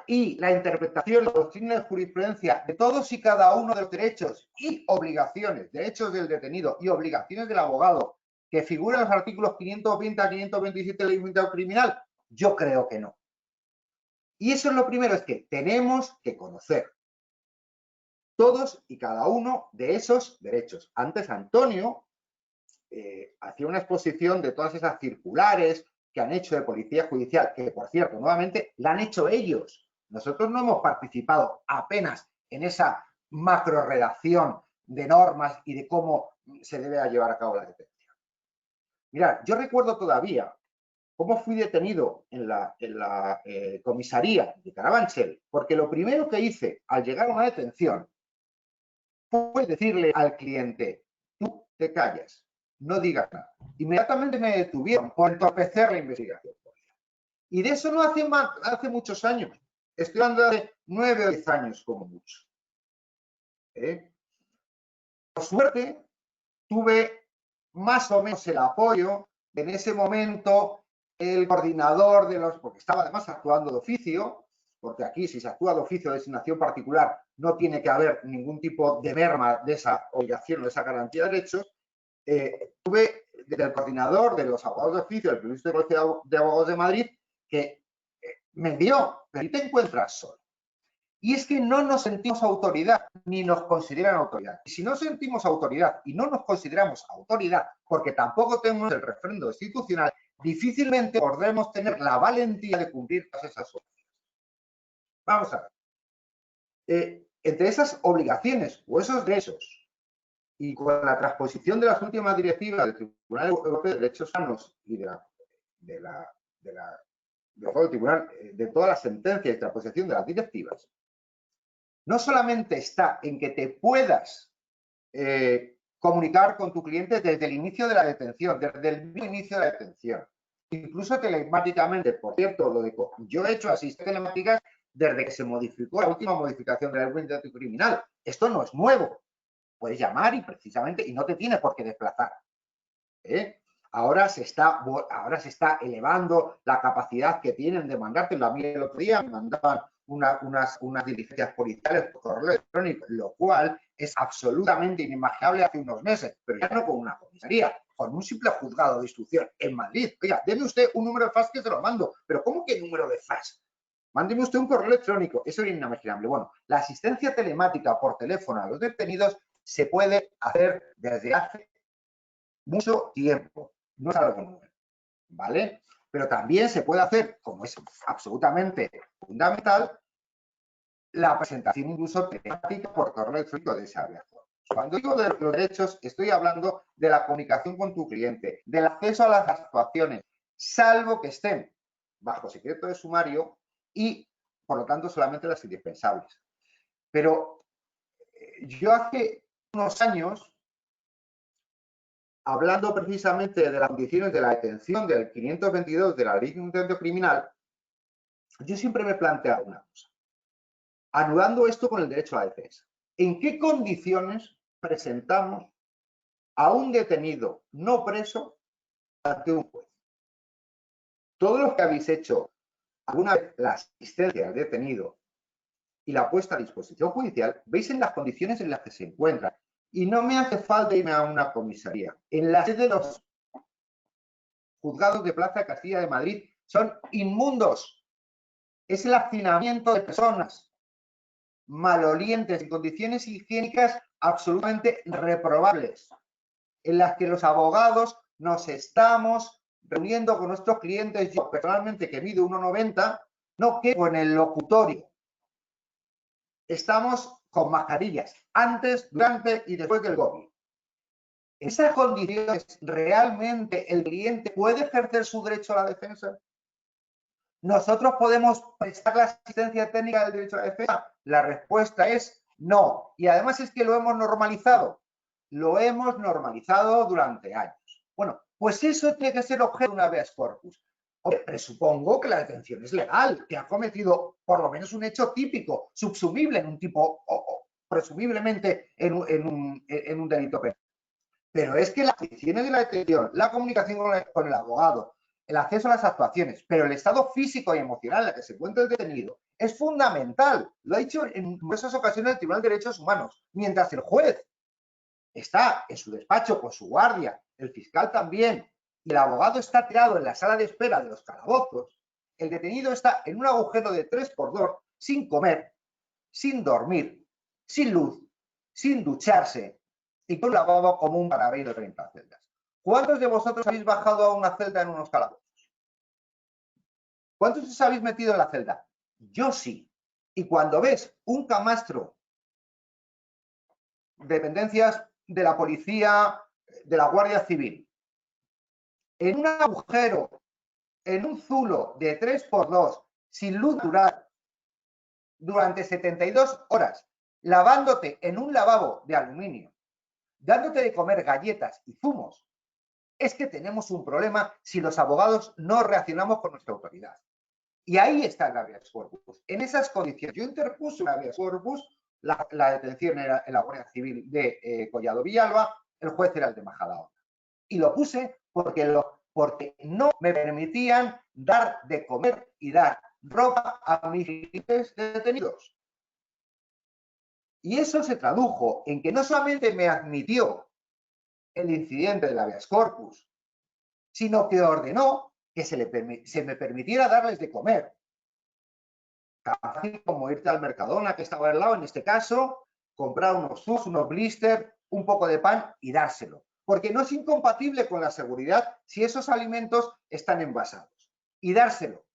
y la interpretación, la doctrina de jurisprudencia de todos y cada uno de los derechos y obligaciones, derechos del detenido y obligaciones del abogado, que figuran en los artículos 520 a 527 de la Ley Administrativa Criminal. Yo creo que no. Y eso es lo primero, es que tenemos que conocer todos y cada uno de esos derechos. Antes Antonio hacía una exposición de todas esas circulares que han hecho de Policía Judicial, que por cierto, nuevamente, la han hecho ellos. Nosotros no hemos participado apenas en esa macro redacción de normas y de cómo se debe llevar a cabo la detención. Mirad, yo recuerdo todavía cómo fui detenido en la comisaría de Carabanchel, porque lo primero que hice al llegar a una detención fue decirle al cliente, tú te callas, no digas nada. Inmediatamente me detuvieron por entorpecer la investigación. Y de eso no hace muchos años. Estoy hablando de 9 o 10 años como mucho. Por suerte, tuve más o menos el apoyo en ese momento el coordinador de los, porque estaba además actuando de oficio, porque aquí si se actúa de oficio de designación particular no tiene que haber ningún tipo de merma de esa obligación o de esa garantía de derechos. Tuve desde el coordinador de los abogados de oficio del Colegio de Abogados de Madrid que me dio, pero ahí te encuentras solo. Y es que no nos sentimos autoridad, ni nos consideran autoridad. Y si no sentimos autoridad y no nos consideramos autoridad, porque tampoco tenemos el refrendo institucional, difícilmente podremos tener la valentía de cumplir todas esas obligaciones. Vamos a ver. Entre esas obligaciones o esos derechos, y con la transposición de las últimas directivas del Tribunal Europeo de Derechos Humanos y de todas las sentencias y transposición de las directivas, no solamente está en que te puedas comunicar con tu cliente desde el inicio de la detención, desde el inicio de la detención, incluso telemáticamente. Por cierto, lo digo, yo he hecho asistencia telemática desde que se modificó la última modificación de la Ley Administrativa Criminal. Esto no es nuevo. Puedes llamar y precisamente, y no te tienes por qué desplazar. Ahora se está elevando la capacidad que tienen de mandártelo. A mí el otro día me mandaban unas diligencias policiales por correo electrónico, lo cual es absolutamente inimaginable hace unos meses, pero ya no con una comisaría, con un simple juzgado de instrucción en Madrid. Oiga, deme usted un número de fax que se lo mando. ¿Pero cómo que número de fax? Mándeme usted un correo electrónico. Eso es inimaginable. Bueno, la asistencia telemática por teléfono a los detenidos se puede hacer desde hace mucho tiempo. No es algo nuevo, ¿vale? Pero también se puede hacer, como es absolutamente fundamental, la presentación incluso telemática por correo electrónico de esa área. Cuando digo de los derechos, estoy hablando de la comunicación con tu cliente, del acceso a las actuaciones, salvo que estén bajo secreto de sumario y, por lo tanto, solamente las indispensables. Pero yo hace unos años, hablando precisamente de las condiciones de la detención del 522 de la Ley de Enjuiciamiento Criminal, yo siempre me planteaba una cosa, anudando esto con el derecho a la defensa. ¿En qué condiciones presentamos a un detenido no preso ante un juez? Todos los que habéis hecho alguna vez la asistencia al detenido y la puesta a disposición judicial, veis en las condiciones en las que se encuentra. Y no me hace falta irme a una comisaría. En la sede de los juzgados de Plaza Castilla de Madrid son inmundos. Es el hacinamiento de personas malolientes en condiciones higiénicas absolutamente reprobables, en las que los abogados nos estamos reuniendo con nuestros clientes. Yo personalmente, que mido 1,90, no quepo en el locutorio. Estamos con mascarillas antes, durante y después del COVID. ¿En esas condiciones realmente el cliente puede ejercer su derecho a la defensa? ¿Nosotros podemos prestar la asistencia técnica del derecho a la defensa? La respuesta es no. Y además es que lo hemos normalizado. Lo hemos normalizado durante años. Bueno, pues eso tiene que ser objeto de un habeas corpus. Presupongo que la detención es legal, que ha cometido por lo menos un hecho típico, subsumible en un tipo, o presumiblemente en un delito penal. Pero es que las condiciones de la detención, la comunicación con el abogado, el acceso a las actuaciones, pero el estado físico y emocional en el que se encuentra el detenido es fundamental. Lo ha dicho en numerosas ocasiones el Tribunal de Derechos Humanos. Mientras el juez está en su despacho con su guardia, el fiscal también, y el abogado está tirado en la sala de espera de los calabozos, el detenido está en un agujero de 3×2, sin comer, sin dormir, sin luz, sin ducharse y con un lavabo común para 20 o 30 celdas. ¿Cuántos de vosotros habéis bajado a una celda en unos calabozos? ¿Cuántos os habéis metido en la celda? Yo sí. Y cuando ves un camastro, dependencias de la policía, de la Guardia Civil, en un agujero, en un zulo de 3×2, sin luz natural, durante 72 horas, lavándote en un lavabo de aluminio, dándote de comer galletas y zumos, es que tenemos un problema si los abogados no reaccionamos con nuestra autoridad. Y ahí está el habeas corpus. En esas condiciones, yo interpuse un habeas corpus, la detención era en la Guardia Civil de Collado Villalba, el juez era el de Majadahonda. Y lo puse porque no me permitían dar de comer y dar ropa a mis detenidos. Y eso se tradujo en que no solamente me admitió el incidente del habeas corpus, sino que ordenó que se me permitiera darles de comer. Tan fácil como irte al Mercadona, que estaba al lado, en este caso, comprar unos zumos, unos blisters, un poco de pan y dárselo. Porque no es incompatible con la seguridad si esos alimentos están envasados. Y dárselo.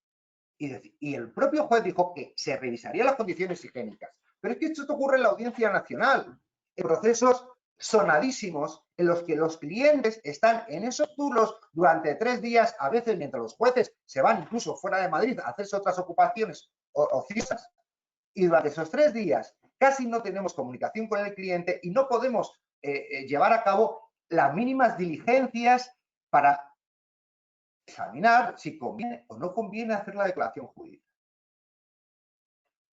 Y el propio juez dijo que se revisarían las condiciones higiénicas. Pero es que esto ocurre en la Audiencia Nacional, en procesos sonadísimos en los que los clientes están en esos zulos durante 3 días, a veces mientras los jueces se van incluso fuera de Madrid a hacerse otras ocupaciones ociosas. Y durante esos 3 días casi no tenemos comunicación con el cliente y no podemos llevar a cabo las mínimas diligencias para examinar si conviene o no conviene hacer la declaración jurídica.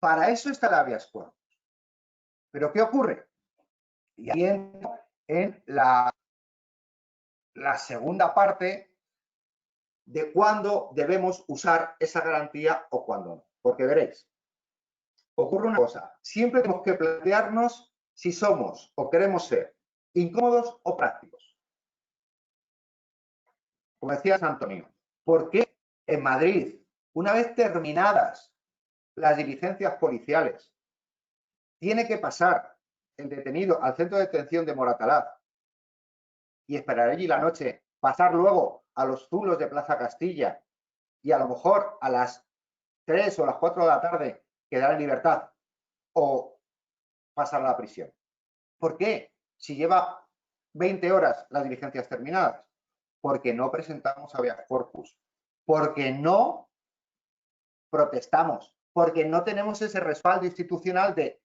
Para eso está el habeas corpus. ¿Pero qué ocurre? Y ahí entra en la segunda parte de cuándo debemos usar esa garantía o cuándo no. Porque veréis, ocurre una cosa, siempre tenemos que plantearnos si somos o queremos ser incómodos o prácticos. Como decía Antonio, ¿por qué en Madrid, una vez terminadas las diligencias policiales, tiene que pasar el detenido al centro de detención de Moratalaz y esperar allí la noche, pasar luego a los zulos de Plaza Castilla y a lo mejor a las 3 o las 4 de la tarde quedar en libertad o pasar a la prisión? ¿Por qué? Si lleva 20 horas las diligencias terminadas. Porque no presentamos habeas corpus. porque no protestamos, porque no tenemos ese respaldo institucional de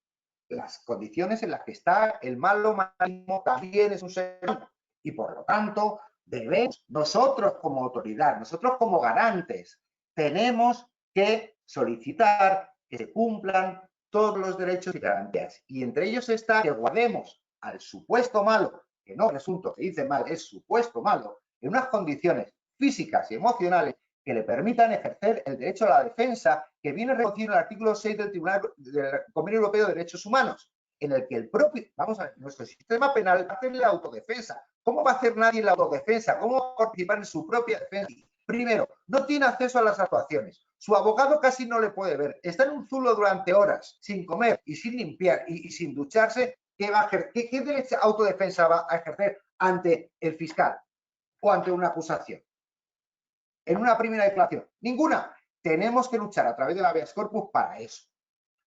las condiciones en las que está el malo máximo también es un ser humano. Y por lo tanto, debemos, nosotros como autoridad, nosotros como garantes, tenemos que solicitar que se cumplan todos los derechos y garantías. Y entre ellos está que guardemos al supuesto malo, que no presunto, se dice mal, es supuesto malo, en unas condiciones físicas y emocionales que le permitan ejercer el derecho a la defensa que viene reconocido en el artículo 6 del Convenio Europeo de Derechos Humanos, en el que el propio, vamos a ver, nuestro sistema penal hace la autodefensa. ¿Cómo va a hacer nadie la autodefensa? ¿Cómo va a participar en su propia defensa? Primero, no tiene acceso a las actuaciones. Su abogado casi no le puede ver. Está en un zulo durante horas, sin comer y sin limpiar y sin ducharse. ¿Qué derecho de autodefensa va a ejercer ante el fiscal o ante una acusación? En una primera declaración, ninguna. Tenemos que luchar a través del habeas corpus para eso,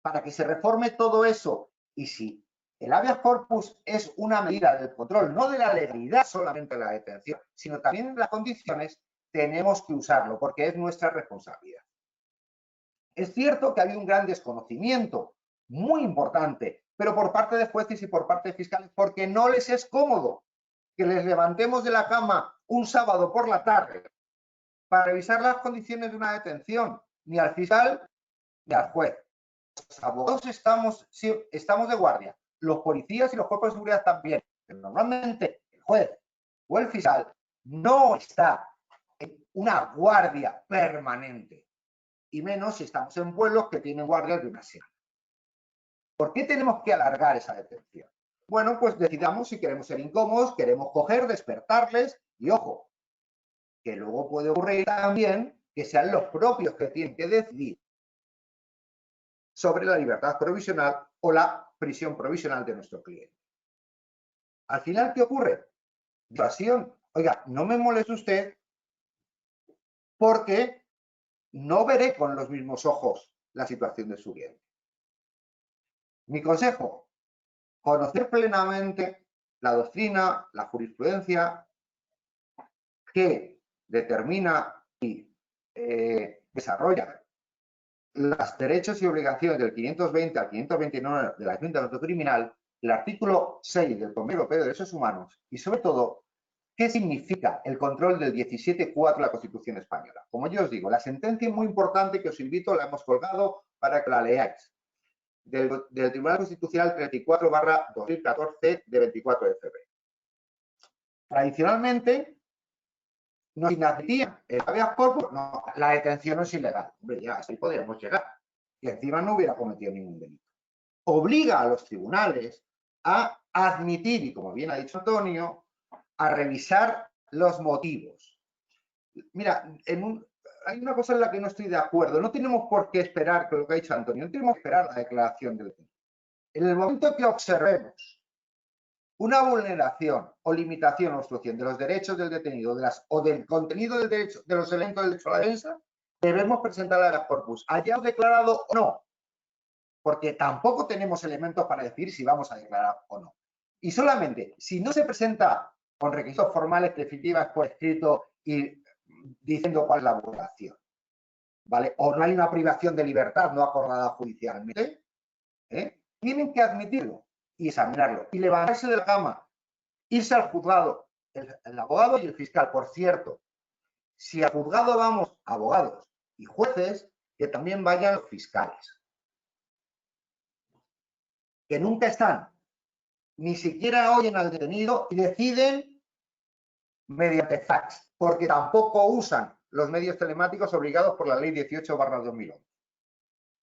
para que se reforme todo eso. Y si el habeas corpus es una medida del control, no de la legalidad solamente de la detención, sino también de las condiciones, tenemos que usarlo porque es nuestra responsabilidad. Es cierto que ha habido un gran desconocimiento, muy importante, pero por parte de jueces y por parte de fiscales, porque no les es cómodo que les levantemos de la cama un sábado por la tarde para revisar las condiciones de una detención, ni al fiscal ni al juez. Los abogados estamos de guardia, los policías y los cuerpos de seguridad también, pero normalmente el juez o el fiscal no está en una guardia permanente, y menos si estamos en pueblos que tienen guardias de una semana. ¿Por qué tenemos que alargar esa detención? Bueno, pues decidamos si queremos ser incómodos, queremos coger, despertarles y ojo, que luego puede ocurrir también que sean los propios que tienen que decidir sobre la libertad provisional o la prisión provisional de nuestro cliente. Al final, ¿qué ocurre? Disuasión. Oiga, no me moleste usted porque no veré con los mismos ojos la situación de su cliente. Mi consejo, conocer plenamente la doctrina, la jurisprudencia que determina y desarrolla los derechos y obligaciones del 520 al 529 de la Junta Criminal, el artículo 6 del Convenio Europeo de Derechos Humanos y, sobre todo, qué significa el control del 17.4 de la Constitución Española. Como yo os digo, la sentencia es muy importante que os invito, la hemos colgado para que la leáis, del Tribunal Constitucional 34/2014 de 24 de febrero. Tradicionalmente, nos inadmitían el habeas corpus, no, la detención no es ilegal. Hombre, ya así podríamos llegar. Y encima no hubiera cometido ningún delito. Obliga a los tribunales a admitir, y como bien ha dicho Antonio, a revisar los motivos. Mira, hay una cosa en la que no estoy de acuerdo. No tenemos por qué esperar, con lo que ha dicho Antonio, no tenemos que esperar la declaración del delito. En el momento que observemos una vulneración o limitación o obstrucción de los derechos del detenido o del contenido del derecho, de los elementos del derecho a la defensa, debemos presentar habeas corpus, hayamos declarado o no, porque tampoco tenemos elementos para decir si vamos a declarar o no. Y solamente si no se presenta con requisitos formales definitivos por escrito y diciendo cuál es la vulneración, ¿vale? O no hay una privación de libertad no acordada judicialmente, tienen que admitirlo y examinarlo y levantarse de la cama, irse al juzgado, el abogado y el fiscal. Por cierto, si al juzgado vamos abogados y jueces, que también vayan los fiscales, que nunca están, ni siquiera oyen al detenido y deciden mediante fax, porque tampoco usan los medios telemáticos obligados por la ley 18/2011.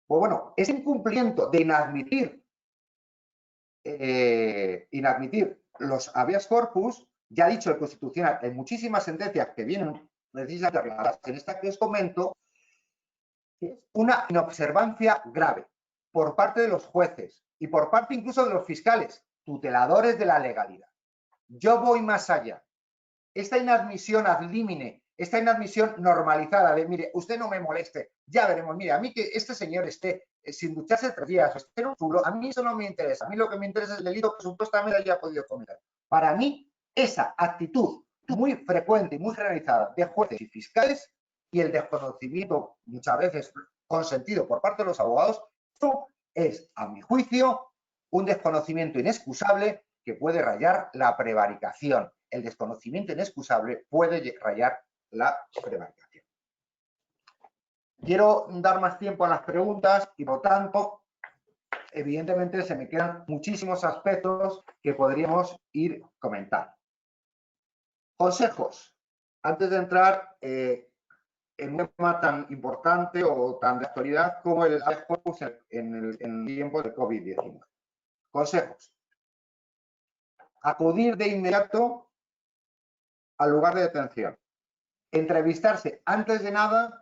Pues bueno, ese incumplimiento de inadmitir los habeas corpus, ya ha dicho el Constitucional en muchísimas sentencias que vienen precisamente en esta que os comento, es una inobservancia grave por parte de los jueces y por parte incluso de los fiscales, tuteladores de la legalidad. Yo voy más allá. Esta inadmisión ad limine, esta inadmisión normalizada de, mire, usted no me moleste, ya veremos, mire, a mí que este señor esté sin ducharse 3 días, o esté en un zulo, a mí eso no me interesa, a mí lo que me interesa es el delito que supuestamente haya podido cometer. Para mí, esa actitud muy frecuente y muy generalizada de jueces y fiscales y el desconocimiento, muchas veces consentido por parte de los abogados, esto es, a mi juicio, un desconocimiento inexcusable que puede rayar la prevaricación. El desconocimiento inexcusable puede rayar la prevaricación. Quiero dar más tiempo a las preguntas y, por tanto, evidentemente se me quedan muchísimos aspectos que podríamos ir comentando. Consejos. Antes de entrar en un tema tan importante o tan de actualidad como el habeas corpus en el tiempo del COVID-19. Consejos. Acudir de inmediato al lugar de detención. Entrevistarse antes de nada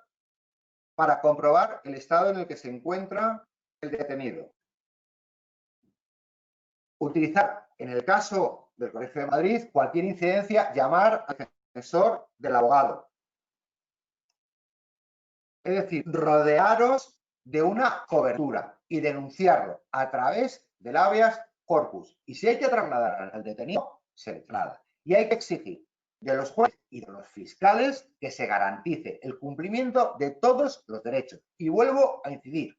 para comprobar el estado en el que se encuentra el detenido. Utilizar, en el caso del Colegio de Madrid, cualquier incidencia, llamar al defensor del abogado. Es decir, rodearos de una cobertura y denunciarlo a través del habeas corpus. Y si hay que trasladar al detenido, se le traslada. Y hay que exigir de los jueces y de los fiscales que se garantice el cumplimiento de todos los derechos. Y vuelvo a incidir,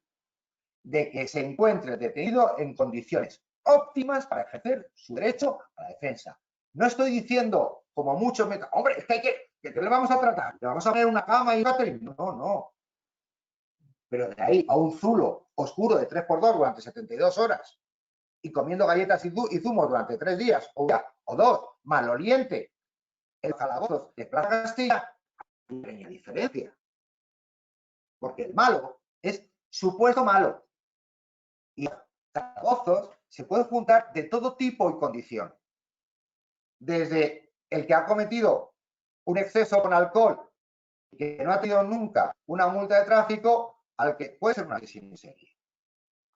de que se encuentre el detenido en condiciones óptimas para ejercer su derecho a la defensa. No estoy diciendo, como muchos, hombre, es que hay que le vamos a tratar, le vamos a poner una cama y un catering. No, no. Pero de ahí a un zulo oscuro de 3×2 durante 72 horas y comiendo galletas y zumos durante 3 días o 2, maloliente, el calabozo de Plaza Castilla, hay una pequeña diferencia. Porque el malo es supuesto malo. Y los calabozos se pueden juntar de todo tipo y condición. Desde el que ha cometido un exceso con alcohol y que no ha tenido nunca una multa de tráfico, al que puede ser un asesino en serie.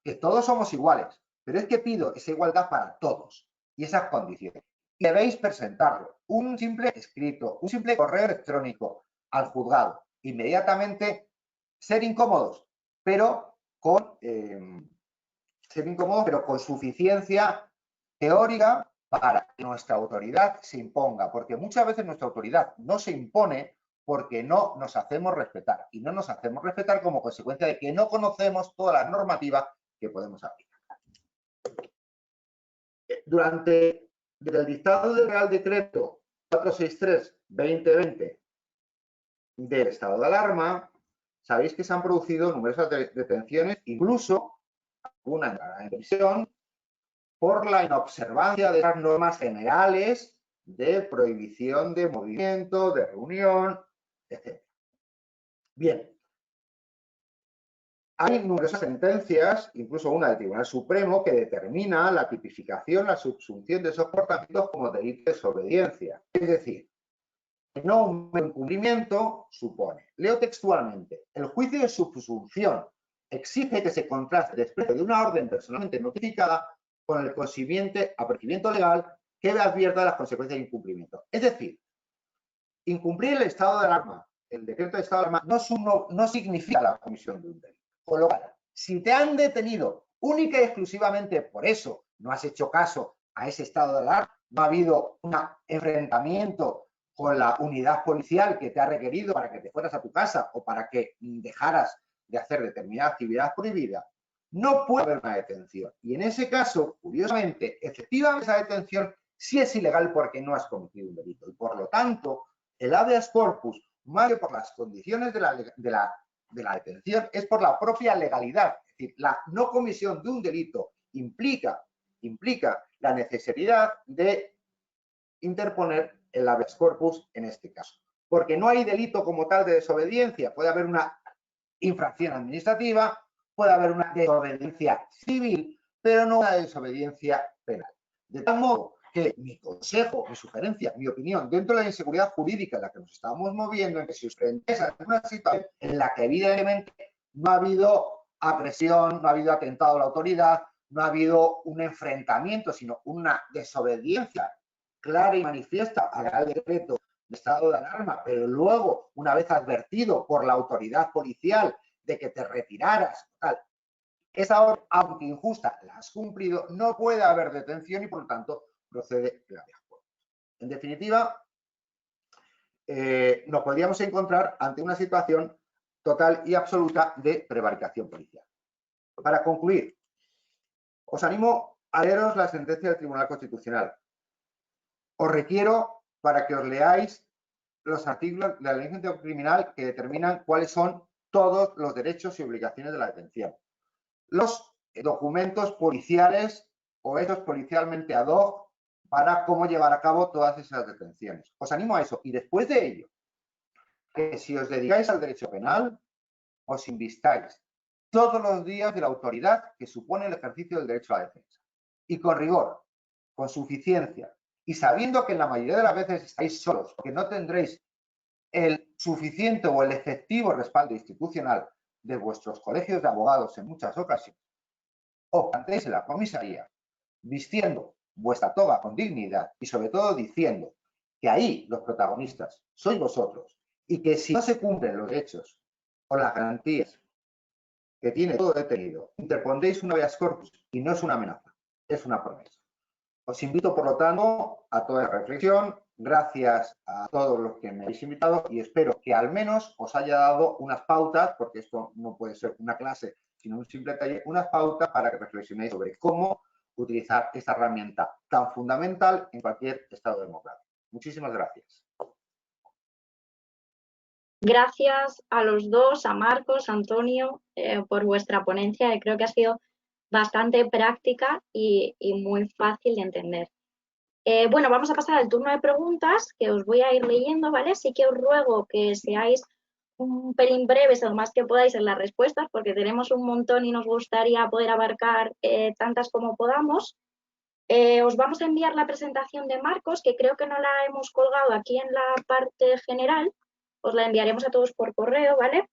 Que todos somos iguales, pero es que pido esa igualdad para todos y esas condiciones. Y debéis presentarlo. Un simple escrito, un simple correo electrónico al juzgado. Inmediatamente ser incómodos, pero con suficiencia teórica para que nuestra autoridad se imponga, porque muchas veces nuestra autoridad no se impone porque no nos hacemos respetar, y no nos hacemos respetar como consecuencia de que no conocemos todas las normativas que podemos aplicar. Desde el dictado del Real Decreto 463/2020 del estado de alarma, sabéis que se han producido numerosas detenciones, incluso una en prisión, por la inobservancia de las normas generales de prohibición de movimiento, de reunión, etc. Bien, hay numerosas sentencias, incluso una del Tribunal Supremo, que determina la tipificación, la subsunción de esos comportamientos como delito de desobediencia. Es decir, no un incumplimiento supone, leo textualmente, el juicio de subsunción exige que se contraste después de una orden personalmente notificada con el consiguiente apercibimiento legal que advierta de las consecuencias de incumplimiento. Es decir, incumplir el estado de alarma, el decreto de estado de alarma, no significa la comisión de un delito. Con lo cual, si te han detenido única y exclusivamente por eso, no has hecho caso a ese estado de alarma, no ha habido un enfrentamiento con la unidad policial que te ha requerido para que te fueras a tu casa o para que dejaras de hacer determinada actividad prohibida, no puede haber una detención. Y en ese caso, curiosamente, efectivamente esa detención sí es ilegal porque no has cometido un delito. Y por lo tanto, el habeas corpus, más que por las condiciones de la detención, es por la propia legalidad. Es decir, la no comisión de un delito implica la necesidad de interponer el habeas corpus en este caso. Porque no hay delito como tal de desobediencia. Puede haber una infracción administrativa, puede haber una desobediencia civil, pero no una desobediencia penal. De tal modo que mi consejo, mi sugerencia, mi opinión, dentro de la inseguridad jurídica en la que nos estamos moviendo, en que si os enfrentáis a una situación en la que evidentemente no ha habido agresión, no ha habido atentado a la autoridad, no ha habido un enfrentamiento, sino una desobediencia clara y manifiesta al Real Decreto de estado de alarma, pero luego, una vez advertido por la autoridad policial de que te retiraras, tal, esa orden, aunque injusta, la has cumplido, no puede haber detención y, por lo tanto, procede el habeas corpus. En definitiva, nos podríamos encontrar ante una situación total y absoluta de prevaricación policial. Para concluir, os animo a leeros la sentencia del Tribunal Constitucional. Os requiero para que os leáis los artículos de la Ley de Enjuiciamiento Criminal que determinan cuáles son todos los derechos y obligaciones de la detención. Los documentos policiales o hechos policialmente ad hoc para cómo llevar a cabo todas esas detenciones. Os animo a eso. Y después de ello, que si os dedicáis al derecho penal, os invistáis todos los días de la autoridad que supone el ejercicio del derecho a la defensa. Y con rigor, con suficiencia, y sabiendo que en la mayoría de las veces estáis solos, que no tendréis el suficiente o el efectivo respaldo institucional de vuestros colegios de abogados en muchas ocasiones, os plantéis en la comisaría vistiendo vuestra toga con dignidad y sobre todo diciendo que ahí los protagonistas sois vosotros y que si no se cumplen los derechos o las garantías que tiene todo detenido, interpondréis un habeas corpus y no es una amenaza, es una promesa. Os invito, por lo tanto, a toda reflexión. Gracias a todos los que me habéis invitado y espero que al menos os haya dado unas pautas, porque esto no puede ser una clase, sino un simple taller, unas pautas para que reflexionéis sobre cómo utilizar esta herramienta tan fundamental en cualquier Estado democrático. Muchísimas gracias. Gracias a los dos, a Marcos, a Antonio, por vuestra ponencia, que creo que ha sido bastante práctica y muy fácil de entender. Bueno, vamos a pasar al turno de preguntas, que os voy a ir leyendo, ¿vale? Sí que os ruego que seáis un pelín breves, lo más que podáis en las respuestas, porque tenemos un montón y nos gustaría poder abarcar tantas como podamos. Os vamos a enviar la presentación de Marcos, que creo que no la hemos colgado aquí en la parte general. Os la enviaremos a todos por correo, ¿vale?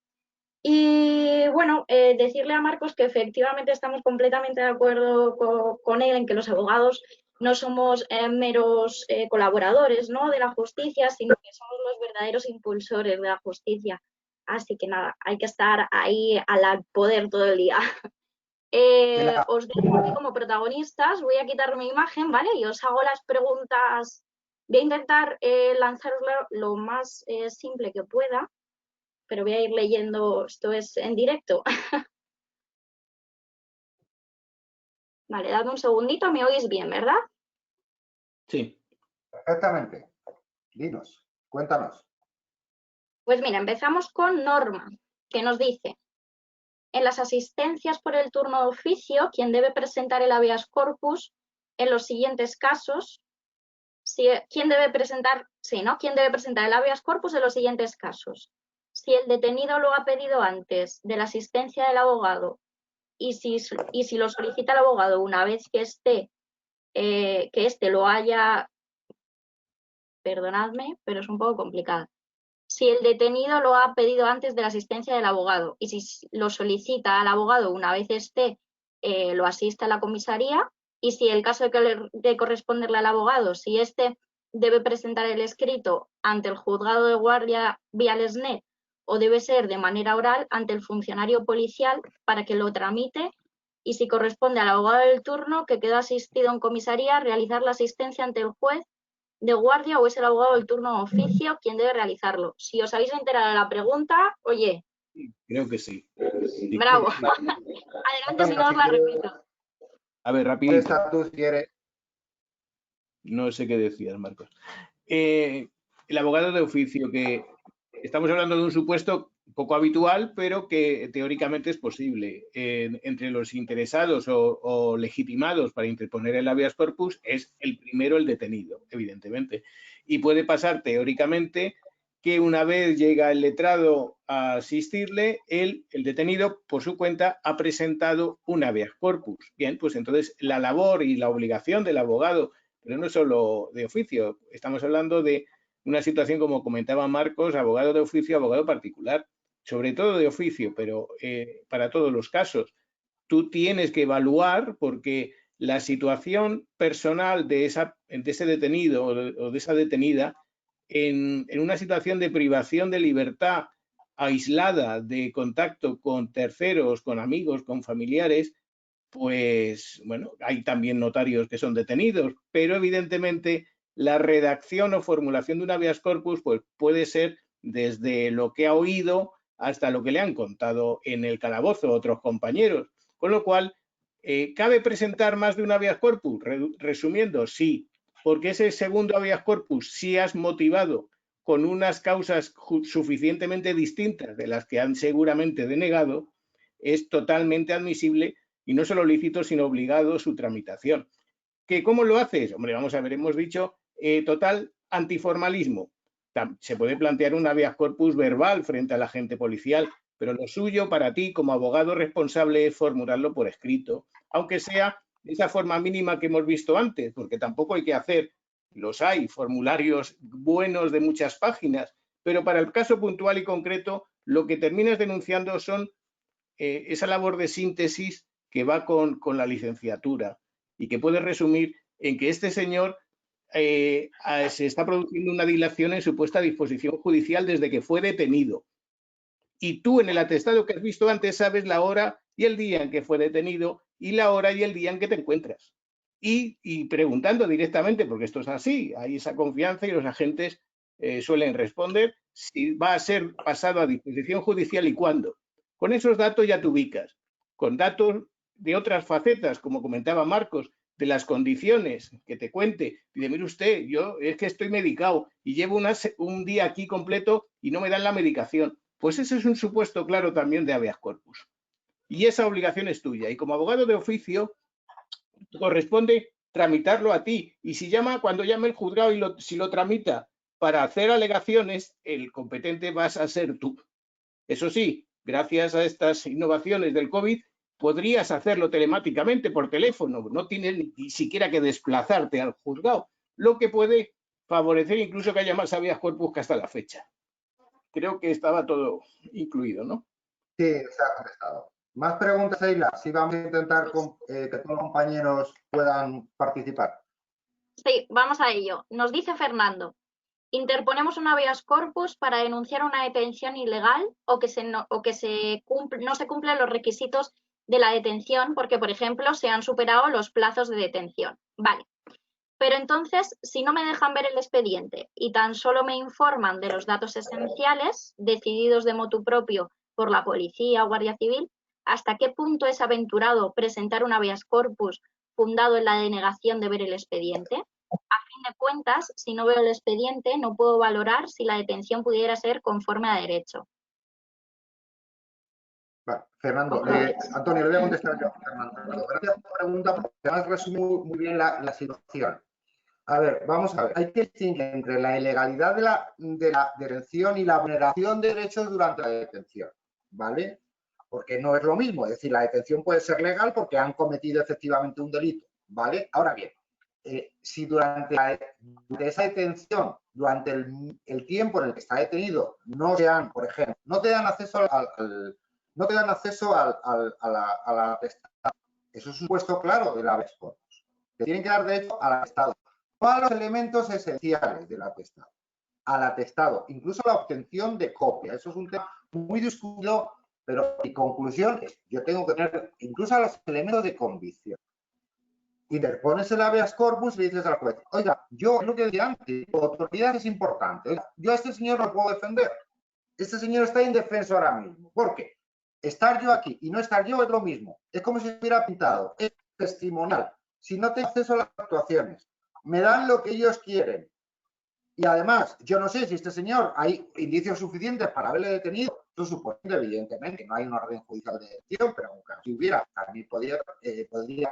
Y bueno, decirle a Marcos que efectivamente estamos completamente de acuerdo con él en que los abogados no somos meros colaboradores, ¿no?, de la justicia, sino que somos los verdaderos impulsores de la justicia. Así que nada, hay que estar ahí al poder todo el día. Os dejo aquí como protagonistas, voy a quitar mi imagen, ¿vale? Y os hago las preguntas. Voy a intentar lanzaros lo más simple que pueda, pero voy a ir leyendo, esto es en directo. Vale, dadme un segundito, me oís bien, ¿verdad? Sí. Perfectamente. Dinos, cuéntanos. Pues mira, empezamos con Norma, que nos dice: en las asistencias por el turno de oficio, quien debe presentar el habeas corpus en los siguientes casos, ¿quién debe presentar el habeas corpus en los siguientes casos? Si el detenido lo ha pedido antes de la asistencia del abogado y si lo solicita el abogado una vez que éste lo haya... Perdonadme, pero es un poco complicado. Si el detenido lo ha pedido antes de la asistencia del abogado y si lo solicita al abogado una vez lo asiste a la comisaría, y si el caso de corresponderle al abogado, si éste debe presentar el escrito ante el juzgado de guardia vía Lesnet o debe ser de manera oral ante el funcionario policial para que lo tramite, y si corresponde al abogado del turno que queda asistido en comisaría, realizar la asistencia ante el juez de guardia o es el abogado del turno de oficio quien debe realizarlo. Si os habéis enterado de la pregunta, oye. Creo que sí. Bravo. Adelante, si no os la repito. A ver, rapidito. ¿Quieres? No sé qué decías, Marcos. El abogado de oficio, que estamos hablando de un supuesto poco habitual, pero que teóricamente es posible. Entre los interesados o legitimados para interponer el habeas corpus es el primero el detenido, evidentemente. Y puede pasar teóricamente que una vez llega el letrado a asistirle, el detenido por su cuenta ha presentado un habeas corpus. Bien, pues entonces la labor y la obligación del abogado, pero no solo de oficio, estamos hablando de una situación, como comentaba Marcos, abogado de oficio, abogado particular, sobre todo de oficio, pero para todos los casos. Tú tienes que evaluar, porque la situación personal de ese detenido o de esa detenida, en una situación de privación de libertad, aislada de contacto con terceros, con amigos, con familiares, pues bueno, hay también notarios que son detenidos, pero evidentemente la redacción o formulación de un habeas corpus pues, puede ser desde lo que ha oído hasta lo que le han contado en el calabozo otros compañeros. Con lo cual, ¿cabe presentar más de un habeas corpus? Resumiendo, sí, porque ese segundo habeas corpus, si has motivado con unas causas suficientemente distintas de las que han seguramente denegado, es totalmente admisible y no solo lícito, sino obligado su tramitación. ¿Que cómo lo haces? Hombre, vamos a ver, hemos dicho total antiformalismo. Se puede plantear un habeas corpus verbal frente al agente policial, pero lo suyo para ti como abogado responsable es formularlo por escrito, aunque sea de esa forma mínima que hemos visto antes, porque tampoco hay que hacer, los hay, formularios buenos de muchas páginas, pero para el caso puntual y concreto, lo que terminas denunciando son esa labor de síntesis que va con la licenciatura y que puede resumir en que este señor se está produciendo una dilación en su puesta a disposición judicial desde que fue detenido. Y tú en el atestado que has visto antes sabes la hora y el día en que fue detenido y la hora y el día en que te encuentras. Y preguntando directamente, porque esto es así, hay esa confianza y los agentes suelen responder si va a ser pasado a disposición judicial y cuándo. Con esos datos ya te ubicas. Con datos de otras facetas, como comentaba Marcos, de las condiciones, que te cuente, y de mire usted, yo es que estoy medicado y llevo un día aquí completo y no me dan la medicación. Pues ese es un supuesto claro también de habeas corpus. Y esa obligación es tuya. Y como abogado de oficio, corresponde tramitarlo a ti. Y si cuando llame el juzgado y si lo tramita para hacer alegaciones, el competente vas a ser tú. Eso sí, gracias a estas innovaciones del COVID, podrías hacerlo telemáticamente por teléfono, no tienes ni siquiera que desplazarte al juzgado, lo que puede favorecer incluso que haya más habeas corpus que hasta la fecha. Creo que estaba todo incluido, ¿no? Sí, se ha contestado. ¿Más preguntas, Eila? Sí, vamos a intentar que todos los compañeros puedan participar. Sí, vamos a ello. Nos dice Fernando, interponemos un habeas corpus para denunciar una detención ilegal o que no se cumplen los requisitos de la detención porque, por ejemplo, se han superado los plazos de detención. Vale. Pero entonces, si no me dejan ver el expediente y tan solo me informan de los datos esenciales decididos de motu propio por la policía o guardia civil, ¿hasta qué punto es aventurado presentar un habeas corpus fundado en la denegación de ver el expediente? A fin de cuentas, si no veo el expediente, no puedo valorar si la detención pudiera ser conforme a derecho. Vale, Fernando, Antonio, le voy a contestar yo. Fernando, gracias por la pregunta porque además resume muy bien la situación. A ver, vamos a ver. Hay que distinguir entre la ilegalidad de la detención y la vulneración de derechos durante la detención, ¿vale? Porque no es lo mismo. Es decir, la detención puede ser legal porque han cometido efectivamente un delito, ¿vale? Ahora bien, si durante esa detención, durante el tiempo en el que está detenido, no se han, por ejemplo, no te dan acceso no te dan acceso a la atestado. Eso es un supuesto claro del habeas corpus. Te tienen que dar derecho al atestado. No a los elementos esenciales del atestado. Al atestado, incluso la obtención de copia. Eso es un tema muy discutido, pero mi conclusión es, yo tengo que tener incluso a los elementos de convicción. Interpones el habeas corpus y le dices al juez, oiga, yo lo que decía antes, la autoridad es importante. Oiga, yo a este señor no lo puedo defender. Este señor está indefenso ahora mismo. ¿Por qué? Estar yo aquí y no estar yo es lo mismo. Es como si estuviera pintado. Es testimonial. Si no tengo acceso a las actuaciones, me dan lo que ellos quieren. Y además, yo no sé si este señor hay indicios suficientes para haberle detenido. Eso supone, evidentemente, no hay una orden judicial de detención, pero aunque si hubiera, también podría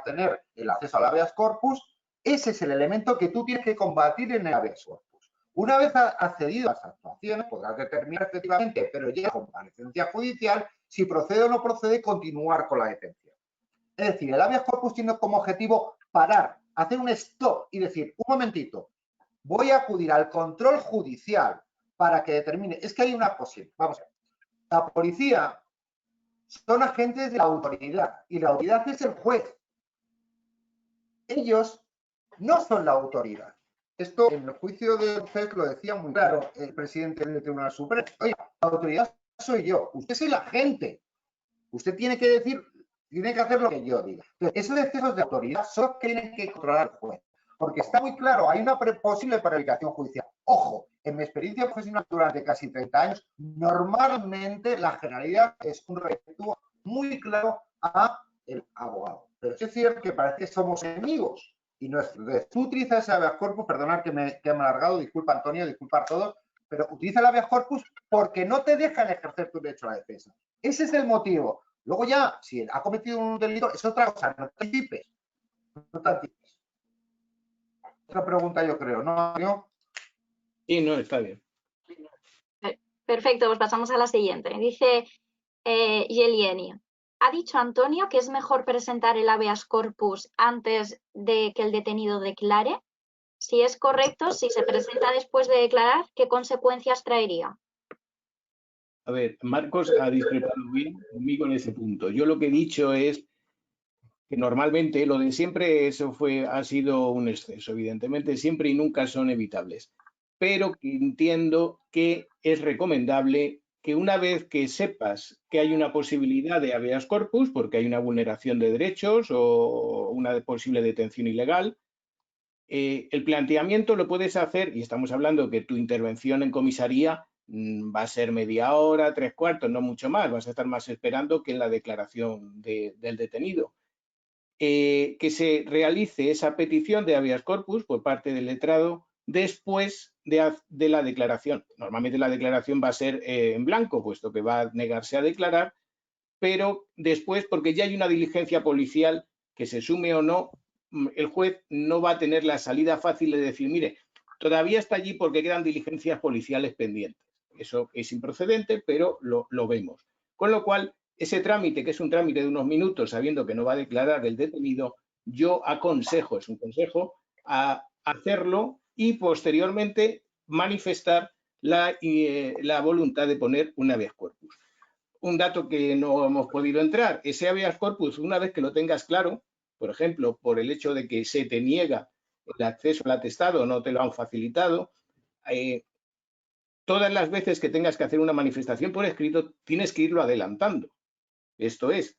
tener el acceso al habeas corpus. Ese es el elemento que tú tienes que combatir en el habeas corpus. Una vez accedido a las actuaciones, podrás determinar efectivamente, pero ya con comparecencia judicial, si procede o no procede, continuar con la detención. Es decir, el habeas corpus tiene como objetivo parar, hacer un stop y decir, un momentito, voy a acudir al control judicial para que determine. Es que hay una posible. Vamos a ver. La policía son agentes de la autoridad y la autoridad es el juez. Ellos no son la autoridad. Esto en el juicio del juez lo decía muy claro el presidente del Tribunal Supremo. Oye, la autoridad soy yo. Usted es el agente. Usted tiene que decir, tiene que hacer lo que yo diga. Entonces, esos excesos de autoridad son los que tienen que controlar el juez. porque está muy claro, hay una posible prevaricación judicial. Ojo, en mi experiencia profesional durante casi 30 años, normalmente la generalidad es un respeto muy claro a el abogado. Pero es cierto que parece que somos enemigos y no es cierto. Tú utilizas el habeas corpus, perdonad que me he alargado, disculpa Antonio, disculpa a todos, pero utiliza el habeas corpus porque no te dejan ejercer tu derecho a la defensa. Ese es el motivo. Luego ya, si ha cometido un delito, es otra cosa, no te anticipes. No te anticipes. Otra pregunta yo creo, ¿no? Sí, no, está bien. Perfecto, pues pasamos a la siguiente. Dice Yelieni. ¿Ha dicho Antonio que es mejor presentar el habeas corpus antes de que el detenido declare? Si es correcto, si se presenta después de declarar, ¿qué consecuencias traería? A ver, Marcos ha discrepado bien conmigo en ese punto. Yo lo que he dicho es que normalmente lo de siempre ha sido un exceso, evidentemente, siempre y nunca son evitables. Pero que entiendo que es recomendable que una vez que sepas que hay una posibilidad de habeas corpus, porque hay una vulneración de derechos o una posible detención ilegal, el planteamiento lo puedes hacer, y estamos hablando que tu intervención en comisaría va a ser media hora, 3/4, no mucho más, vas a estar más esperando que en la declaración del detenido. Que se realice esa petición de habeas corpus por parte del letrado después de la declaración. Normalmente la declaración va a ser en blanco, puesto que va a negarse a declarar, pero después, porque ya hay una diligencia policial que se sume o no, el juez no va a tener la salida fácil de decir, mire, todavía está allí porque quedan diligencias policiales pendientes. Eso es improcedente, pero lo vemos. Con lo cual, ese trámite, que es un trámite de unos minutos, sabiendo que no va a declarar el detenido, yo aconsejo, es un consejo, a hacerlo y posteriormente manifestar la voluntad de poner un habeas corpus. Un dato que no hemos podido entrar, ese habeas corpus, una vez que lo tengas claro, por ejemplo, por el hecho de que se te niega el acceso al atestado, no te lo han facilitado, todas las veces que tengas que hacer una manifestación por escrito, tienes que irlo adelantando. Esto es,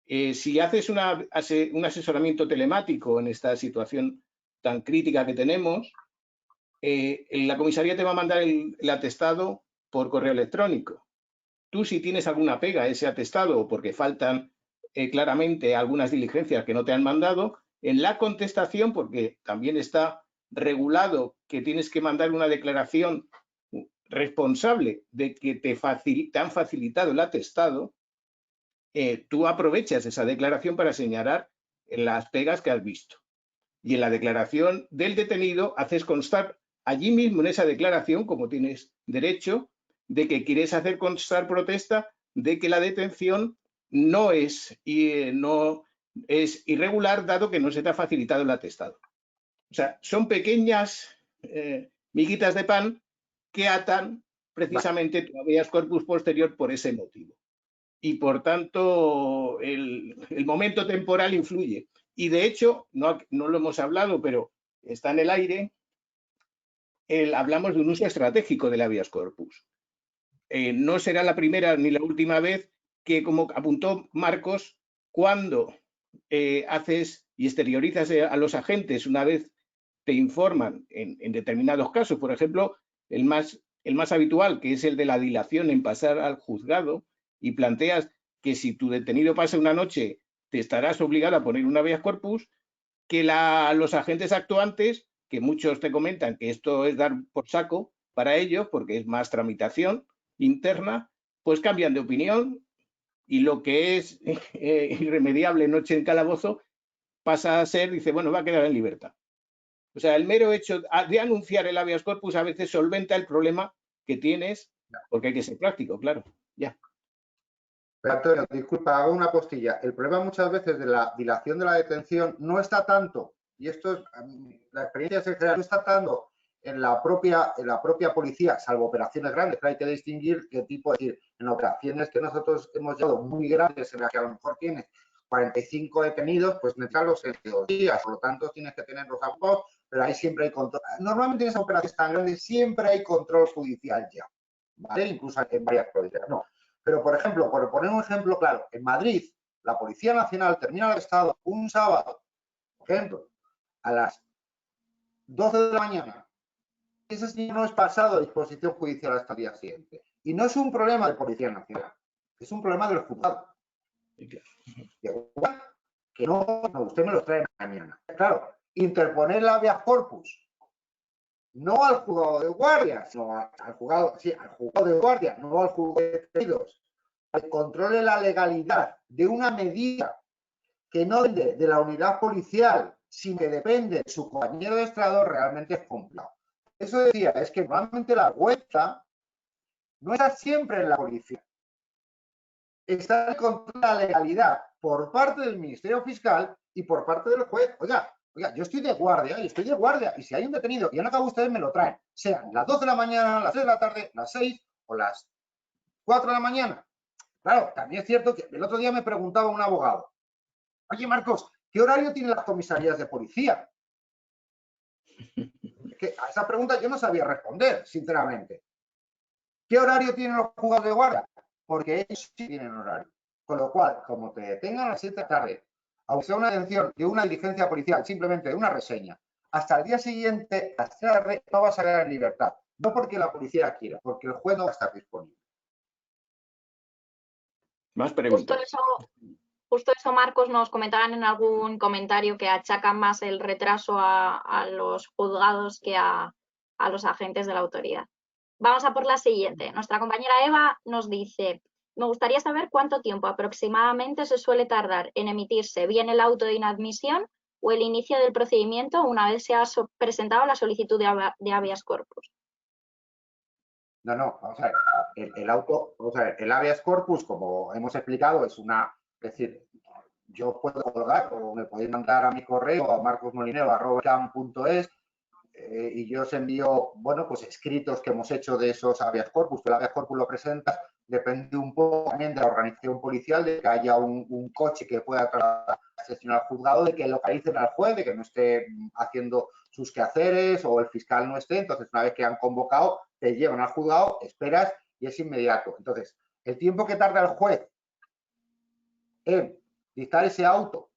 si haces un asesoramiento telemático en esta situación tan crítica que tenemos, la comisaría te va a mandar el atestado por correo electrónico. Tú, si tienes alguna pega a ese atestado o porque faltan claramente algunas diligencias que no te han mandado, en la contestación, porque también está regulado que tienes que mandar una declaración responsable de que te han facilitado el atestado, tú aprovechas esa declaración para señalar las pegas que has visto. Y en la declaración del detenido haces constar allí mismo en esa declaración, como tienes derecho, de que quieres hacer constar protesta de que la detención no es irregular, dado que no se te ha facilitado el atestado. O sea, son pequeñas miguitas de pan que atan precisamente tu habeas corpus posterior por ese motivo. Y por tanto, el momento temporal influye. Y de hecho, no lo hemos hablado, pero está en el aire, hablamos de un uso estratégico del habeas corpus. No será la primera ni la última vez que, como apuntó Marcos, cuando haces y exteriorizas a los agentes una vez te informan en determinados casos, por ejemplo, el más habitual, que es el de la dilación en pasar al juzgado, y planteas que si tu detenido pasa una noche te estarás obligado a poner un habeas corpus, que los agentes actuantes, que muchos te comentan que esto es dar por saco para ellos, porque es más tramitación interna, pues cambian de opinión y lo que es irremediable noche en calabozo pasa a ser, dice, bueno, va a quedar en libertad. O sea, el mero hecho de anunciar el habeas corpus a veces solventa el problema que tienes, porque hay que ser práctico, claro. Ya. Pero Antonio, disculpa, hago una postilla. El problema muchas veces de la dilación de la detención no está tanto, y esto es, la experiencia secretaria, no está tanto en la propia policía, salvo operaciones grandes, pero hay que distinguir qué tipo, es decir, en operaciones que nosotros hemos llevado muy grandes, en las que a lo mejor tienes 45 detenidos, pues necesitas en 2 días, por lo tanto tienes que tener los abogados, pero ahí siempre hay control. Normalmente en esas operaciones tan grandes siempre hay control judicial ya, ¿vale? Incluso en varias provincias, no. Pero, por ejemplo, por poner un ejemplo claro, en Madrid, la Policía Nacional termina el estado un sábado, por ejemplo, a las 12 de la mañana. Ese señor no es pasado a disposición judicial hasta el día siguiente. Y no es un problema de Policía Nacional, es un problema del juzgado. Que no, usted me lo trae mañana. Claro, interponer la habeas corpus, no al juzgado de guardia, sino al juzgado de guardia, no al juzgado de detenidos, al controle la legalidad de una medida que no depende de la unidad policial, sino que depende de su compañero de estrado, realmente es complicado. Eso decía, es que normalmente la vuelta no está siempre en la policía. Está el control de la legalidad por parte del Ministerio Fiscal y por parte del juez. Oiga, yo estoy de guardia y si hay un detenido y han acabado ustedes me lo traen, sean las 2 de la mañana, las 3 de la tarde, las 6 o las 4 de la mañana. Claro, también es cierto que el otro día me preguntaba un abogado, oye Marcos, ¿qué horario tienen las comisarías de policía? Es que a esa pregunta yo no sabía responder, sinceramente. ¿Qué horario tienen los juzgados de guardia? Porque ellos sí tienen horario. Con lo cual, como te detengan a las 7 de la tarde, aunque sea una detención de una diligencia policial, simplemente de una reseña, hasta el día siguiente, a las 3 de la tarde, no vas a quedar en libertad. No porque la policía quiera, porque el juez no va a estar disponible. Más preguntas. Justo eso, Marcos, nos comentaban en algún comentario que achacan más el retraso a los juzgados que a los agentes de la autoridad. Vamos a por la siguiente. Nuestra compañera Eva nos dice, me gustaría saber cuánto tiempo aproximadamente se suele tardar en emitirse bien el auto de inadmisión o el inicio del procedimiento una vez se ha presentado la solicitud de habeas corpus. No, vamos a ver, el habeas corpus, como hemos explicado, es decir, yo puedo colgar o me podéis mandar a mi correo a marcosmolinero@cam.es y yo os envío, bueno, pues escritos que hemos hecho de esos habeas corpus. El habeas corpus lo presentas, depende un poco también de la organización policial, de que haya un coche que pueda gestionar al juzgado, de que localicen al juez, de que no esté haciendo sus quehaceres o el fiscal no esté. Entonces, una vez que han convocado, te llevan al juzgado, esperas y es inmediato. Entonces, el tiempo que tarda el juez en dictar ese auto,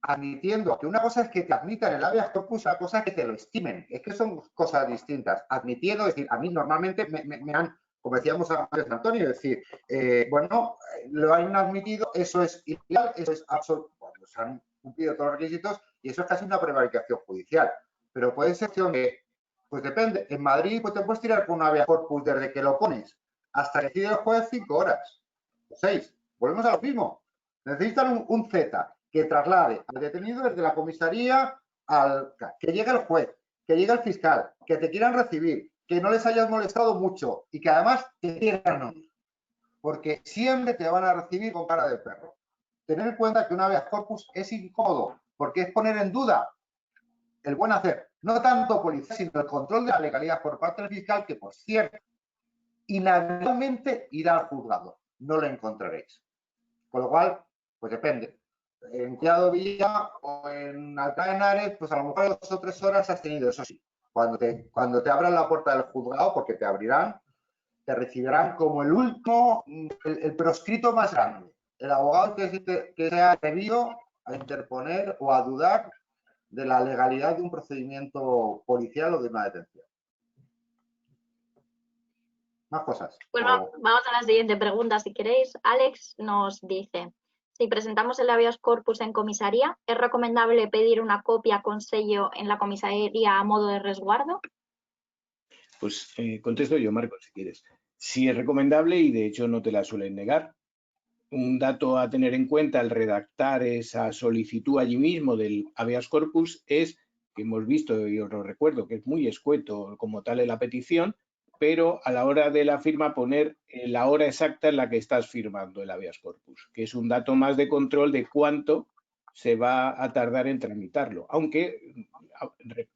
admitiendo que una cosa es que te admitan el habeas corpus, otra cosa es que te lo estimen. Es que son cosas distintas. Admitiendo, es decir, a mí normalmente me han, como decíamos antes, Antonio, es decir, bueno, lo han admitido, eso es ilegal, eso es absoluto, bueno, se han cumplido todos los requisitos y eso es casi una prevaricación judicial. Pero puede ser que, pues depende. En Madrid, pues te puedes tirar con un habeas corpus desde que lo pones hasta que decide el juez 5 horas, 6. Volvemos a lo mismo. Necesitan un Z que traslade al detenido desde la comisaría que llegue el juez, que llegue el fiscal, que te quieran recibir, que no les hayas molestado mucho y que además te quieran, porque siempre te van a recibir con cara de perro. Tener en cuenta que un habeas corpus es incómodo, porque es poner en duda el buen hacer, no tanto policía, sino el control de la legalidad por parte del fiscal, que por cierto, inhabitualmente irá al juzgado, no lo encontraréis. Con lo cual, pues depende. En Criado Villa o en Alcalá de Henares, pues a lo mejor 2 o 3 horas has tenido, eso sí. Cuando te abran la puerta del juzgado, porque te abrirán, te recibirán como el último, el proscrito más grande. El abogado que se ha atrevido a interponer o a dudar de la legalidad de un procedimiento policial o de una detención. Más cosas. Bueno, vamos a la siguiente pregunta, si queréis. Alex nos dice, si presentamos el habeas corpus en comisaría, ¿es recomendable pedir una copia con sello en la comisaría a modo de resguardo? Pues contesto yo, Marcos, si quieres. Sí es recomendable y de hecho no te la suelen negar. Un dato a tener en cuenta al redactar esa solicitud allí mismo del habeas corpus es que hemos visto, y os lo recuerdo, que es muy escueto como tal en la petición, pero a la hora de la firma poner la hora exacta en la que estás firmando el habeas corpus, que es un dato más de control de cuánto se va a tardar en tramitarlo. Aunque,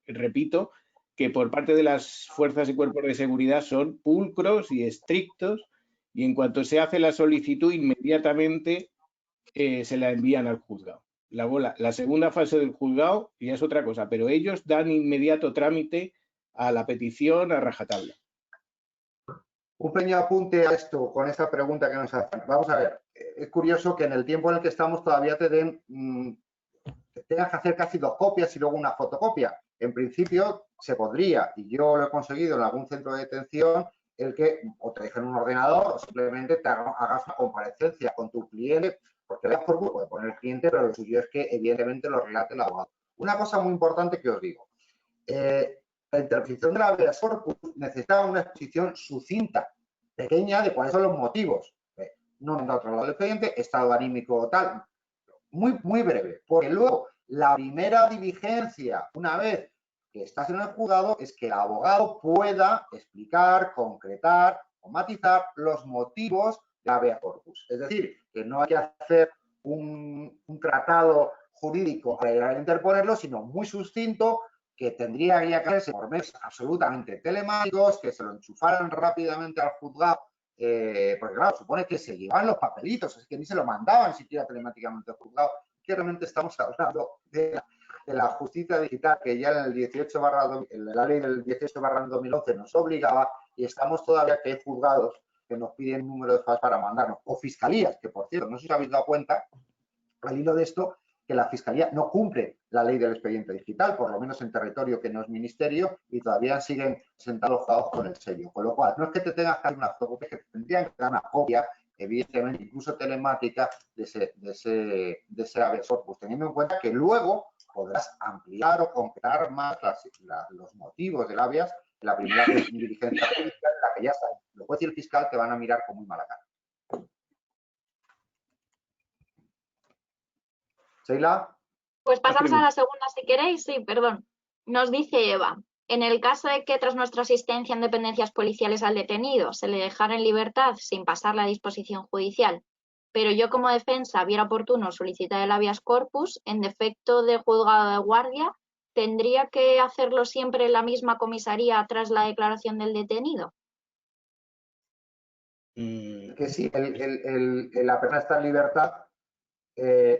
repito, que por parte de las fuerzas y cuerpos de seguridad son pulcros y estrictos y en cuanto se hace la solicitud inmediatamente se la envían al juzgado. La segunda fase del juzgado ya es otra cosa, pero ellos dan inmediato trámite a la petición a rajatabla. Un pequeño apunte a esto, con esta pregunta que nos hacen. Vamos a ver, es curioso que en el tiempo en el que estamos todavía tengas que hacer casi 2 copias y luego una fotocopia. en principio se podría, y yo lo he conseguido en algún centro de detención, el que o te dejen un ordenador o simplemente te hagas una comparecencia con tu cliente, porque el habeas corpus puede poner el cliente, pero lo suyo es que evidentemente lo relate el abogado. Una cosa muy importante que os digo, la interpretación del habeas corpus necesita una exposición sucinta, pequeña, de cuáles son los motivos. No en otro lado del expediente, estado anímico tal, muy breve, porque luego la primera diligencia, una vez que estás en el juzgado, es que el abogado pueda explicar, concretar o matizar los motivos de habeas corpus. Es decir, que no hay que hacer un tratado jurídico para interponerlo, sino muy sucinto, que tendría que hacerse por medios absolutamente telemáticos, que se lo enchufaran rápidamente al juzgado, porque claro, supone que se llevan los papelitos, es que ni se lo mandaban siquiera telemáticamente al juzgado, que realmente estamos hablando de la justicia digital, que ya en el 18 en la ley del 18/2011 nos obligaba, y estamos todavía que hay juzgados que nos piden número de fax para mandarnos, o fiscalías, que por cierto, no sé si os habéis dado cuenta, al hilo de esto, que la Fiscalía no cumple la ley del expediente digital, por lo menos en territorio que no es ministerio, y todavía siguen sentados con el sello. Con lo cual, no es que te tengas que dar una fotocopia, que tendrían que dar una copia, evidentemente, incluso telemática, de ese habeas corpus, teniendo en cuenta que luego podrás ampliar o concretar más los motivos del habeas en la primera diligencia judicial, en la que ya sabes, el juez y el fiscal te van a mirar con muy mala cara. ¿Sheila? Pues pasamos a la segunda, si queréis. Sí, perdón. Nos dice Eva, en el caso de que tras nuestra asistencia en dependencias policiales al detenido se le dejara en libertad sin pasar la disposición judicial, pero yo como defensa viera oportuno solicitar el habeas corpus, en defecto de juzgado de guardia, ¿tendría que hacerlo siempre en la misma comisaría tras la declaración del detenido? Que si la persona está en libertad,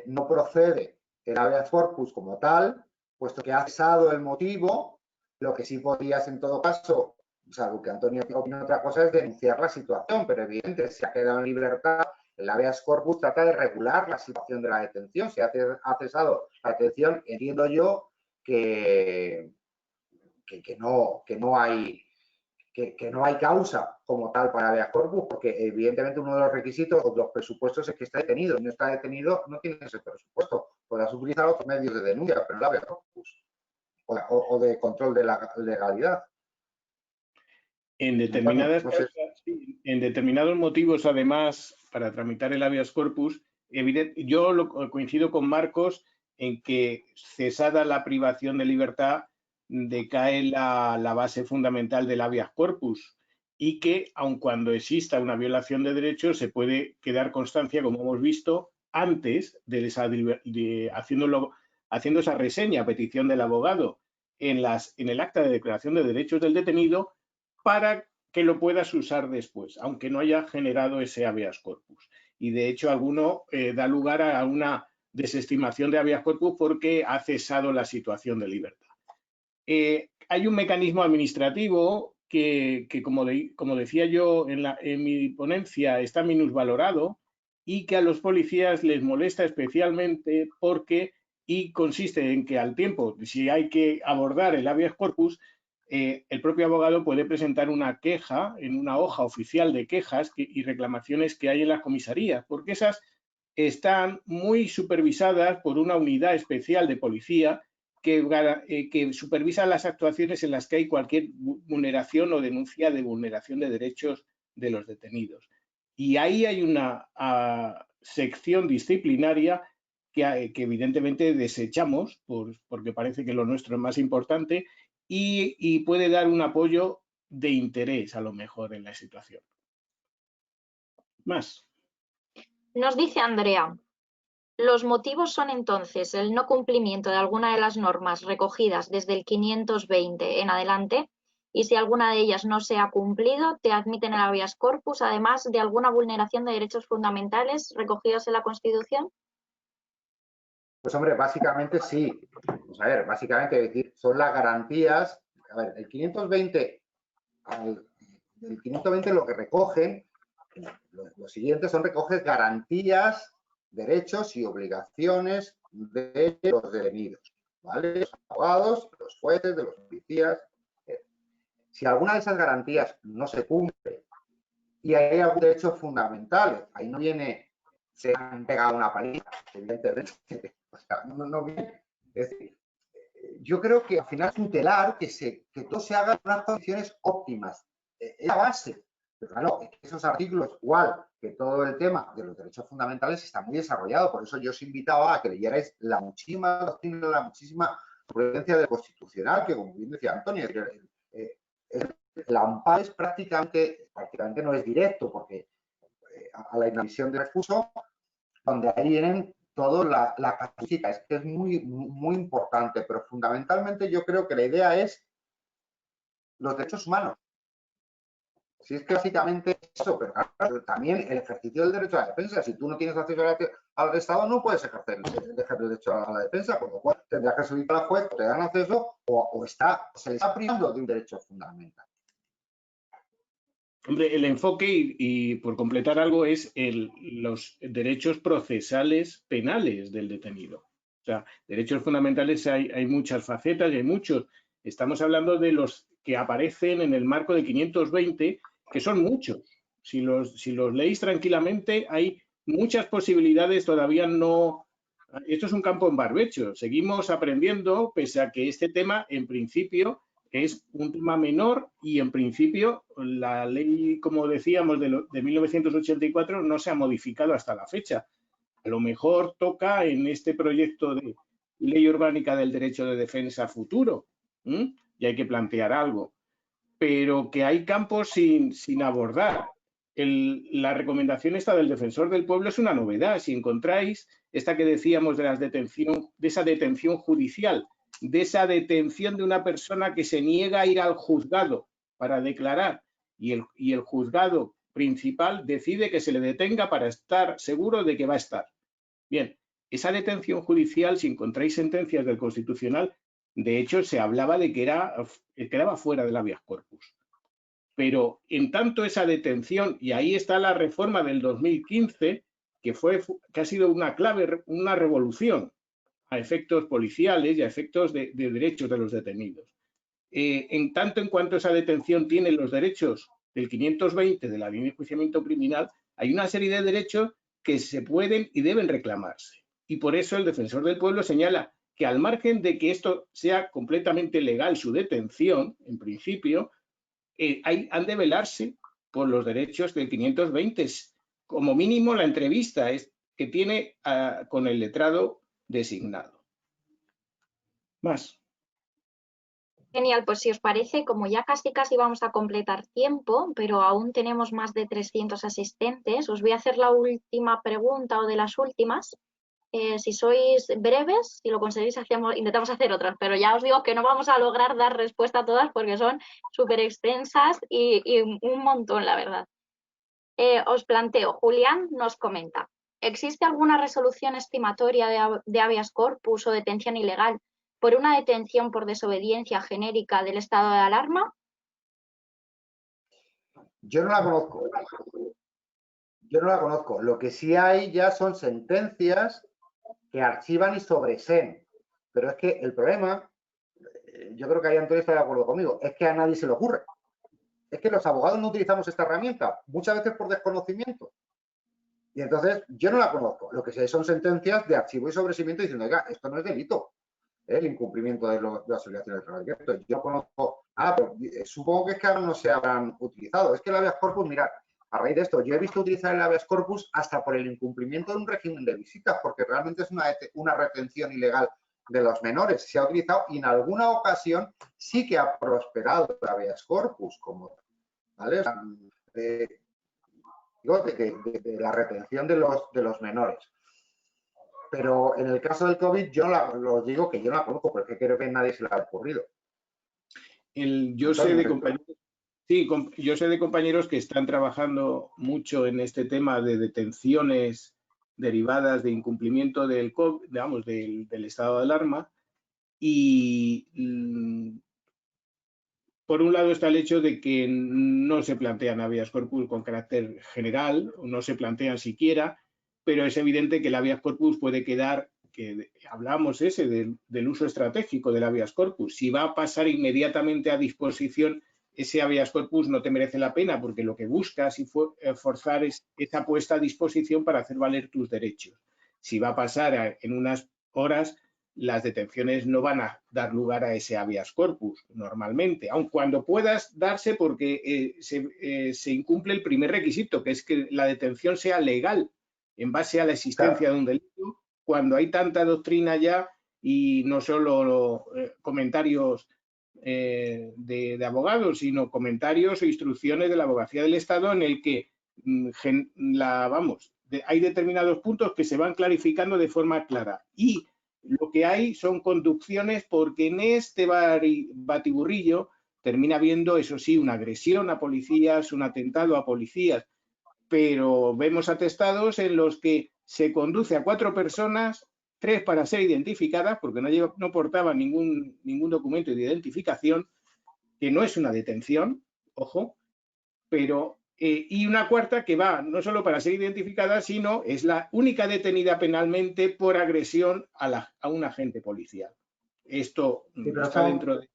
no procede el habeas corpus como tal, puesto que ha cesado el motivo. Lo que sí podrías, en todo caso, salvo que Antonio opine otra cosa, es denunciar la situación, pero evidentemente, si ha quedado en libertad, el habeas corpus trata de regular la situación de la detención. Si ha cesado la detención, entiendo yo que no hay causa como tal para habeas corpus, porque evidentemente uno de los requisitos o los presupuestos es que está detenido. Si no está detenido, no tiene ese presupuesto. Podrás utilizar otros medios de denuncia, pero el habeas corpus o de control de la legalidad. En determinadas causas, en determinados motivos, además, para tramitar el habeas corpus, yo coincido con Marcos en que, cesada la privación de libertad, decae la base fundamental del habeas corpus, y que, aun cuando exista una violación de derechos, se puede quedar constancia, como hemos visto, antes haciendo esa reseña a petición del abogado en el acta de declaración de derechos del detenido, para que lo puedas usar después, aunque no haya generado ese habeas corpus. Y de hecho, alguno da lugar a una desestimación de habeas corpus porque ha cesado la situación de libertad. Hay un mecanismo administrativo que como decía yo en mi ponencia, está minusvalorado, y que a los policías les molesta especialmente y consiste en que al tiempo, si hay que abordar el habeas corpus, el propio abogado puede presentar una queja en una hoja oficial de quejas y reclamaciones que hay en las comisarías, porque esas están muy supervisadas por una unidad especial de policía que supervisa las actuaciones en las que hay cualquier vulneración o denuncia de vulneración de derechos de los detenidos. Y ahí hay una sección disciplinaria que evidentemente desechamos porque parece que lo nuestro es más importante, y puede dar un apoyo de interés a lo mejor en la situación. Más. Nos dice Andrea, los motivos son entonces el no cumplimiento de alguna de las normas recogidas desde el 520 en adelante, y si alguna de ellas no se ha cumplido, te admiten el habeas corpus, además de alguna vulneración de derechos fundamentales recogidos en la Constitución. Pues hombre, básicamente sí. Pues a ver, básicamente es decir, son las garantías. A ver, el 520 lo que recogen, lo siguiente recoge garantías, derechos y obligaciones de los detenidos. ¿vale? De los abogados, de los jueces, de los policías. Si alguna de esas garantías no se cumple y hay algún derecho fundamental, ahí no viene, se han pegado una paliza, evidentemente, o sea, no viene. Es decir, yo creo que al final tutelar que todo se haga en unas condiciones óptimas, es la base. Pero claro, esos artículos, igual que todo el tema de los derechos fundamentales, está muy desarrollado. Por eso yo os invitaba a que leyerais la muchísima doctrina, la muchísima jurisprudencia del Constitucional, que como bien decía Antonio, el amparo es prácticamente no es directo, porque a la inadmisión de recurso, donde ahí vienen toda la casuística, es que es muy, muy importante, pero fundamentalmente yo creo que la idea es los derechos humanos. Si es que básicamente eso, pero claro, también el ejercicio del derecho a la defensa. Si tú no tienes acceso al Estado, no puedes ejercer el derecho a la defensa, por lo cual tendrás que subir al juez, te dan acceso o se le está privando de un derecho fundamental. Hombre, el enfoque, y por completar algo, es los derechos procesales penales del detenido. O sea, derechos fundamentales hay muchas facetas y hay muchos. Estamos hablando de los que aparecen en el marco de 520, que son muchos. Si los leéis tranquilamente, hay muchas posibilidades, todavía no... Esto es un campo en barbecho. Seguimos aprendiendo, pese a que este tema, en principio, es un tema menor y en principio la ley, como decíamos, de 1984 no se ha modificado hasta la fecha. A lo mejor toca en este proyecto de ley orgánica del derecho de defensa futuro, y hay que plantear algo, pero que hay campos sin abordar. La recomendación esta del defensor del pueblo es una novedad. Si encontráis esta que decíamos de esa detención judicial, de esa detención de una persona que se niega a ir al juzgado para declarar y el juzgado principal decide que se le detenga para estar seguro de que va a estar. Bien, esa detención judicial, si encontráis sentencias del Constitucional, de hecho se hablaba de que quedaba fuera del habeas corpus. Pero en tanto esa detención, y ahí está la reforma del 2015, que ha sido una clave, una revolución a efectos policiales y a efectos de derechos de los detenidos. En tanto en cuanto esa detención tiene los derechos del 520 de la Ley de Enjuiciamiento Criminal, hay una serie de derechos que se pueden y deben reclamarse. Y por eso el defensor del pueblo señala que al margen de que esto sea completamente legal, su detención, en principio, han de velarse por los derechos del 520. Como mínimo la entrevista que tiene con el letrado designado. Más. Genial, pues si os parece, como ya casi vamos a completar tiempo, pero aún tenemos más de 300 asistentes, os voy a hacer la última pregunta o de las últimas. Si sois breves, si lo conseguís, intentamos hacer otras, pero ya os digo que no vamos a lograr dar respuesta a todas porque son súper extensas y un montón, la verdad. Os planteo, Julián nos comenta, ¿existe alguna resolución estimatoria de habeas corpus o detención ilegal por una detención por desobediencia genérica del estado de alarma? Yo no la conozco. Lo que sí hay ya son sentencias que archivan y sobreseen. Pero es que el problema, yo creo que ahí Antonio está de acuerdo conmigo, es que a nadie se le ocurre. Es que los abogados no utilizamos esta herramienta, muchas veces por desconocimiento. Y entonces yo no la conozco. Lo que sé son sentencias de archivo y sobreseimiento diciendo, oiga, esto no es delito, el incumplimiento de las obligaciones de trabajo. Yo conozco, pero supongo que es que ahora no se habrán utilizado. Es que el habeas corpus, mirad, a raíz de esto, yo he visto utilizar el habeas corpus hasta por el incumplimiento de un régimen de visitas, porque realmente es una retención ilegal de los menores. Se ha utilizado y en alguna ocasión sí que ha prosperado el habeas corpus, como, ¿vale? De la retención de los menores. Pero en el caso del COVID, yo os digo que yo no la conozco, porque creo que a nadie se le ha ocurrido. Yo sé de compañeros que están trabajando mucho en este tema de detenciones derivadas de incumplimiento del COVID, digamos, del estado de alarma, y por un lado está el hecho de que no se plantean habeas corpus con carácter general, o no se plantean siquiera, pero es evidente que el habeas corpus puede quedar que hablamos del uso estratégico del habeas corpus. Si va a pasar inmediatamente a disposición, ese habeas corpus no te merece la pena, porque lo que buscas y forzar es esa puesta a disposición para hacer valer tus derechos. Si va a pasar en unas horas, las detenciones no van a dar lugar a ese habeas corpus normalmente, aun cuando puedas darse, porque se incumple el primer requisito, que es que la detención sea legal en base a la existencia de un delito, cuando hay tanta doctrina ya y no solo comentarios de abogados, sino comentarios o instrucciones de la Abogacía del Estado en el que hay determinados puntos que se van clarificando de forma clara, y lo que hay son conducciones, porque en este batiburrillo termina habiendo, eso sí, una agresión a policías, un atentado a policías, pero vemos atestados en los que se conduce a 4 personas, 3 para ser identificadas, porque no portaban ningún documento de identificación, que no es una detención, ojo, pero y una cuarta que va no solo para ser identificada, sino es la única detenida penalmente por agresión a un agente policial. Esto está dentro de...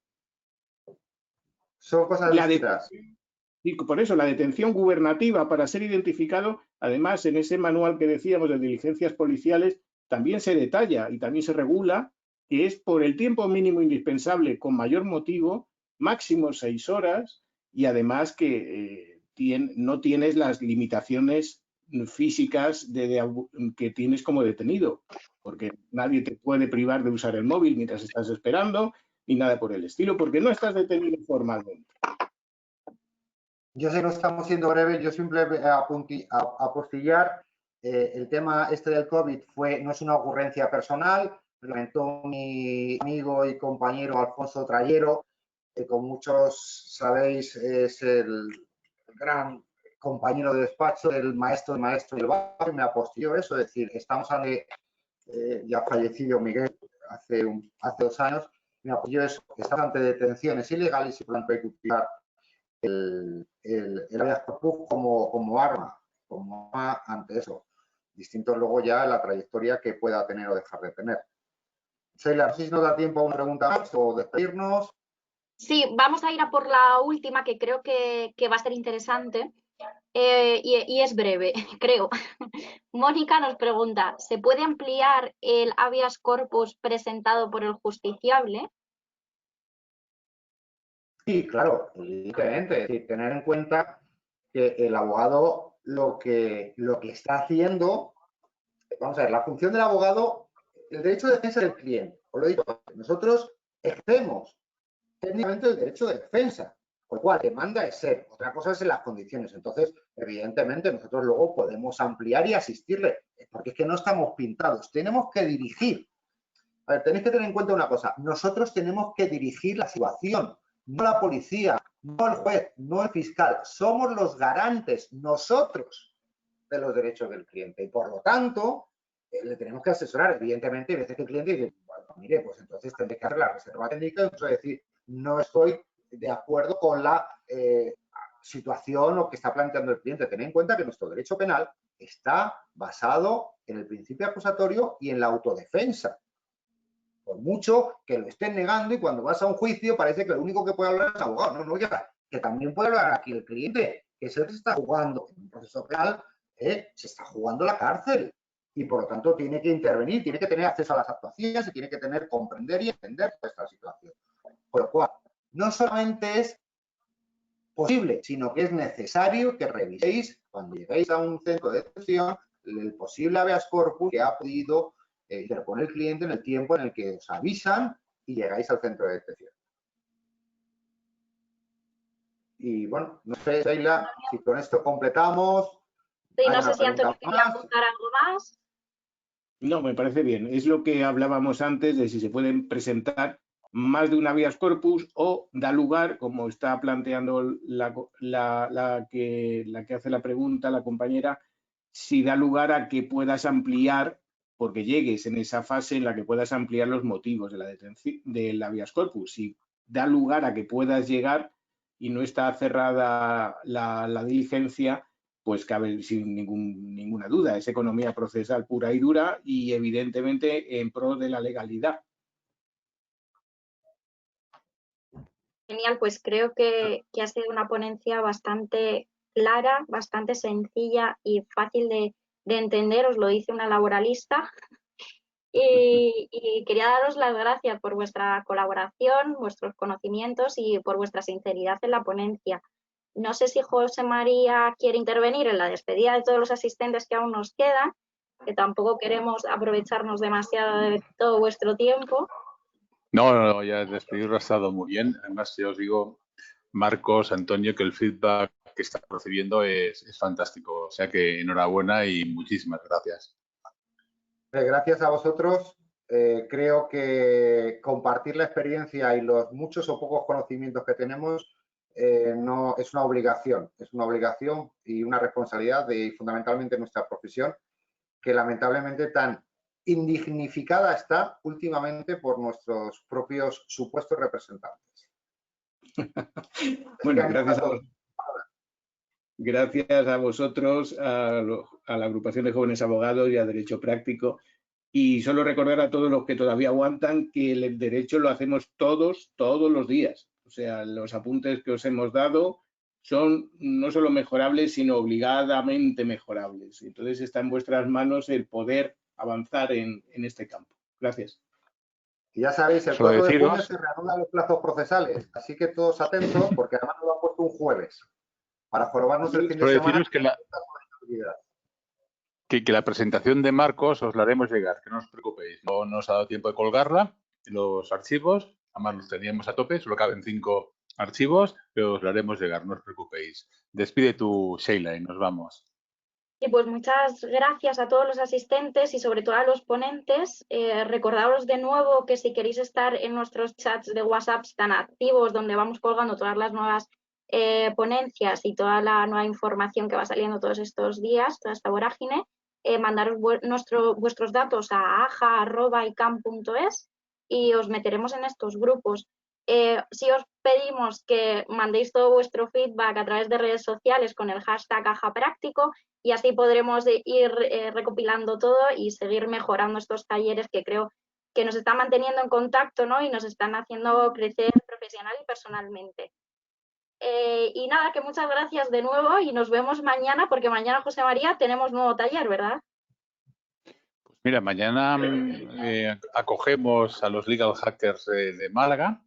Son cosas distintas. Y por eso la detención gubernativa para ser identificado, además en ese manual que decíamos de diligencias policiales, también se detalla y también se regula que es por el tiempo mínimo indispensable con mayor motivo, máximo 6 horas, y además que no tienes las limitaciones físicas que tienes como detenido, porque nadie te puede privar de usar el móvil mientras estás esperando, ni nada por el estilo, porque no estás detenido formalmente. Yo sé que no estamos siendo breves, yo simplemente apostillar el tema este del COVID no es una ocurrencia personal, lo comentó mi amigo y compañero Alfonso Trayero, que como muchos sabéis es el gran compañero de despacho del maestro del barrio, me apostilló eso, es decir, estamos ante, ya fallecido Miguel hace 2 años, me apostilló eso, que estamos ante detenciones ilegales y plan utilizar el habeas corpus como arma ante eso. Distinto luego ya la trayectoria que pueda tener o dejar de tener. Sheila, no sé si nos da tiempo a una pregunta más o despedirnos. Sí, vamos a ir a por la última, que creo que va a ser interesante y es breve, creo. Mónica nos pregunta, ¿se puede ampliar el habeas corpus presentado por el justiciable? Sí, claro, evidentemente. Es decir, tener en cuenta que el abogado lo que está haciendo, vamos a ver, la función del abogado, el derecho de defensa del cliente. Os lo digo, nosotros ejercemos técnicamente el derecho de defensa, con lo cual demanda es ser. Otra cosa es en las condiciones. Entonces, evidentemente, nosotros luego podemos ampliar y asistirle, porque es que no estamos pintados. Tenemos que dirigir. A ver, tenéis que tener en cuenta una cosa. Nosotros tenemos que dirigir la situación. No la policía, no el juez, no el fiscal. Somos los garantes, nosotros, de los derechos del cliente. Y por lo tanto, le tenemos que asesorar. Evidentemente, a veces que el cliente dice, bueno, mire, pues entonces tendré que hacer la reserva técnica y decir, no estoy de acuerdo con la situación o que está planteando el cliente. Tened en cuenta que nuestro derecho penal está basado en el principio acusatorio y en la autodefensa. Por mucho que lo estén negando, y cuando vas a un juicio parece que lo único que puede hablar es el abogado. No, ya, que también puede hablar aquí el cliente, que se está jugando en un proceso penal, se está jugando la cárcel y por lo tanto tiene que intervenir, tiene que tener acceso a las actuaciones y tiene que comprender y entender toda esta situación. Por lo cual, no solamente es posible, sino que es necesario que reviséis cuando lleguéis a un centro de detención el posible habeas corpus que ha podido interponer el cliente en el tiempo en el que os avisan y llegáis al centro de detención. Y bueno, no sé, Sheila, si con esto completamos. Sí, no sé si Antonio quería apuntar algo más. No, me parece bien. Es lo que hablábamos antes de si se pueden presentar más de un habeas corpus o da lugar, como está planteando la que hace la pregunta, la compañera, si da lugar a que puedas ampliar, porque llegues en esa fase en la que puedas ampliar los motivos de la detención del habeas corpus. Si da lugar a que puedas llegar y no está cerrada la diligencia, pues cabe sin ninguna duda. Es economía procesal pura y dura y evidentemente en pro de la legalidad. Genial, pues creo que ha sido una ponencia bastante clara, bastante sencilla y fácil de entender, os lo dice una laboralista. Y quería daros las gracias por vuestra colaboración, vuestros conocimientos y por vuestra sinceridad en la ponencia. No sé si José María quiere intervenir en la despedida de todos los asistentes que aún nos quedan, que tampoco queremos aprovecharnos demasiado de todo vuestro tiempo. No, ya el despedirlo ha estado muy bien. Además, ya os digo, Marcos, Antonio, que el feedback que está recibiendo es fantástico. O sea que enhorabuena y muchísimas gracias. Gracias a vosotros. Creo que compartir la experiencia y los muchos o pocos conocimientos que tenemos no es una obligación y una responsabilidad de fundamentalmente nuestra profesión, que lamentablemente tan indignificada está últimamente por nuestros propios supuestos representantes. Bueno, gracias a vosotros, a la agrupación de jóvenes abogados y a Derecho Práctico. Y solo recordar a todos los que todavía aguantan que el derecho lo hacemos todos los días. O sea, los apuntes que os hemos dado son no solo mejorables, sino obligadamente mejorables. Entonces está en vuestras manos el poder avanzar en este campo. Gracias. Y ya sabéis, el 4 de junio se reanudan los plazos procesales, así que todos atentos, porque además nos lo han puesto un jueves, para jorobarnos el fin de semana. Que la presentación de Marcos os la haremos llegar, que no os preocupéis. No nos ha dado tiempo de colgarla, los archivos, además los teníamos a tope, solo caben 5 archivos, pero os la haremos llegar, no os preocupéis. Despide tú, Sheila, y nos vamos. Y pues muchas gracias a todos los asistentes y sobre todo a los ponentes. Recordaros de nuevo que si queréis estar en nuestros chats de WhatsApp tan activos, donde vamos colgando todas las nuevas ponencias y toda la nueva información que va saliendo todos estos días, toda esta vorágine, mandaros vuestros datos a aja@icam.es y os meteremos en estos grupos. Si os pedimos que mandéis todo vuestro feedback a través de redes sociales con el hashtag AjaPráctico y así podremos ir recopilando todo y seguir mejorando estos talleres que creo que nos están manteniendo en contacto, ¿no? Y nos están haciendo crecer profesional y personalmente. Y nada, que muchas gracias de nuevo y nos vemos mañana, porque mañana, José María, tenemos nuevo taller, ¿verdad? Pues mira, mañana acogemos a los Legal Hackers de Málaga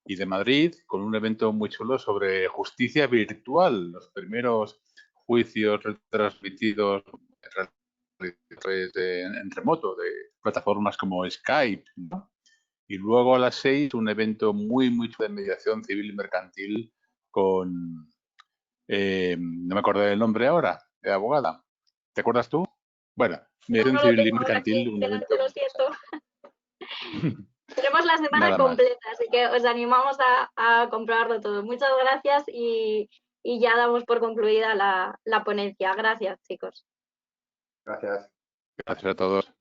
y de Madrid con un evento muy chulo sobre justicia virtual, los primeros juicios retransmitidos en remoto de plataformas como Skype, ¿no? Y luego a las 6 un evento muy chulo de mediación civil y mercantil con, no me acuerdo del nombre ahora, de abogada. ¿Te acuerdas tú? Bueno, mediación civil y mercantil. Un evento. Lo siento. Tenemos la semana completa, así que os animamos a comprobarlo todo. Muchas gracias y ya damos por concluida la ponencia. Gracias, chicos. Gracias. Gracias a todos.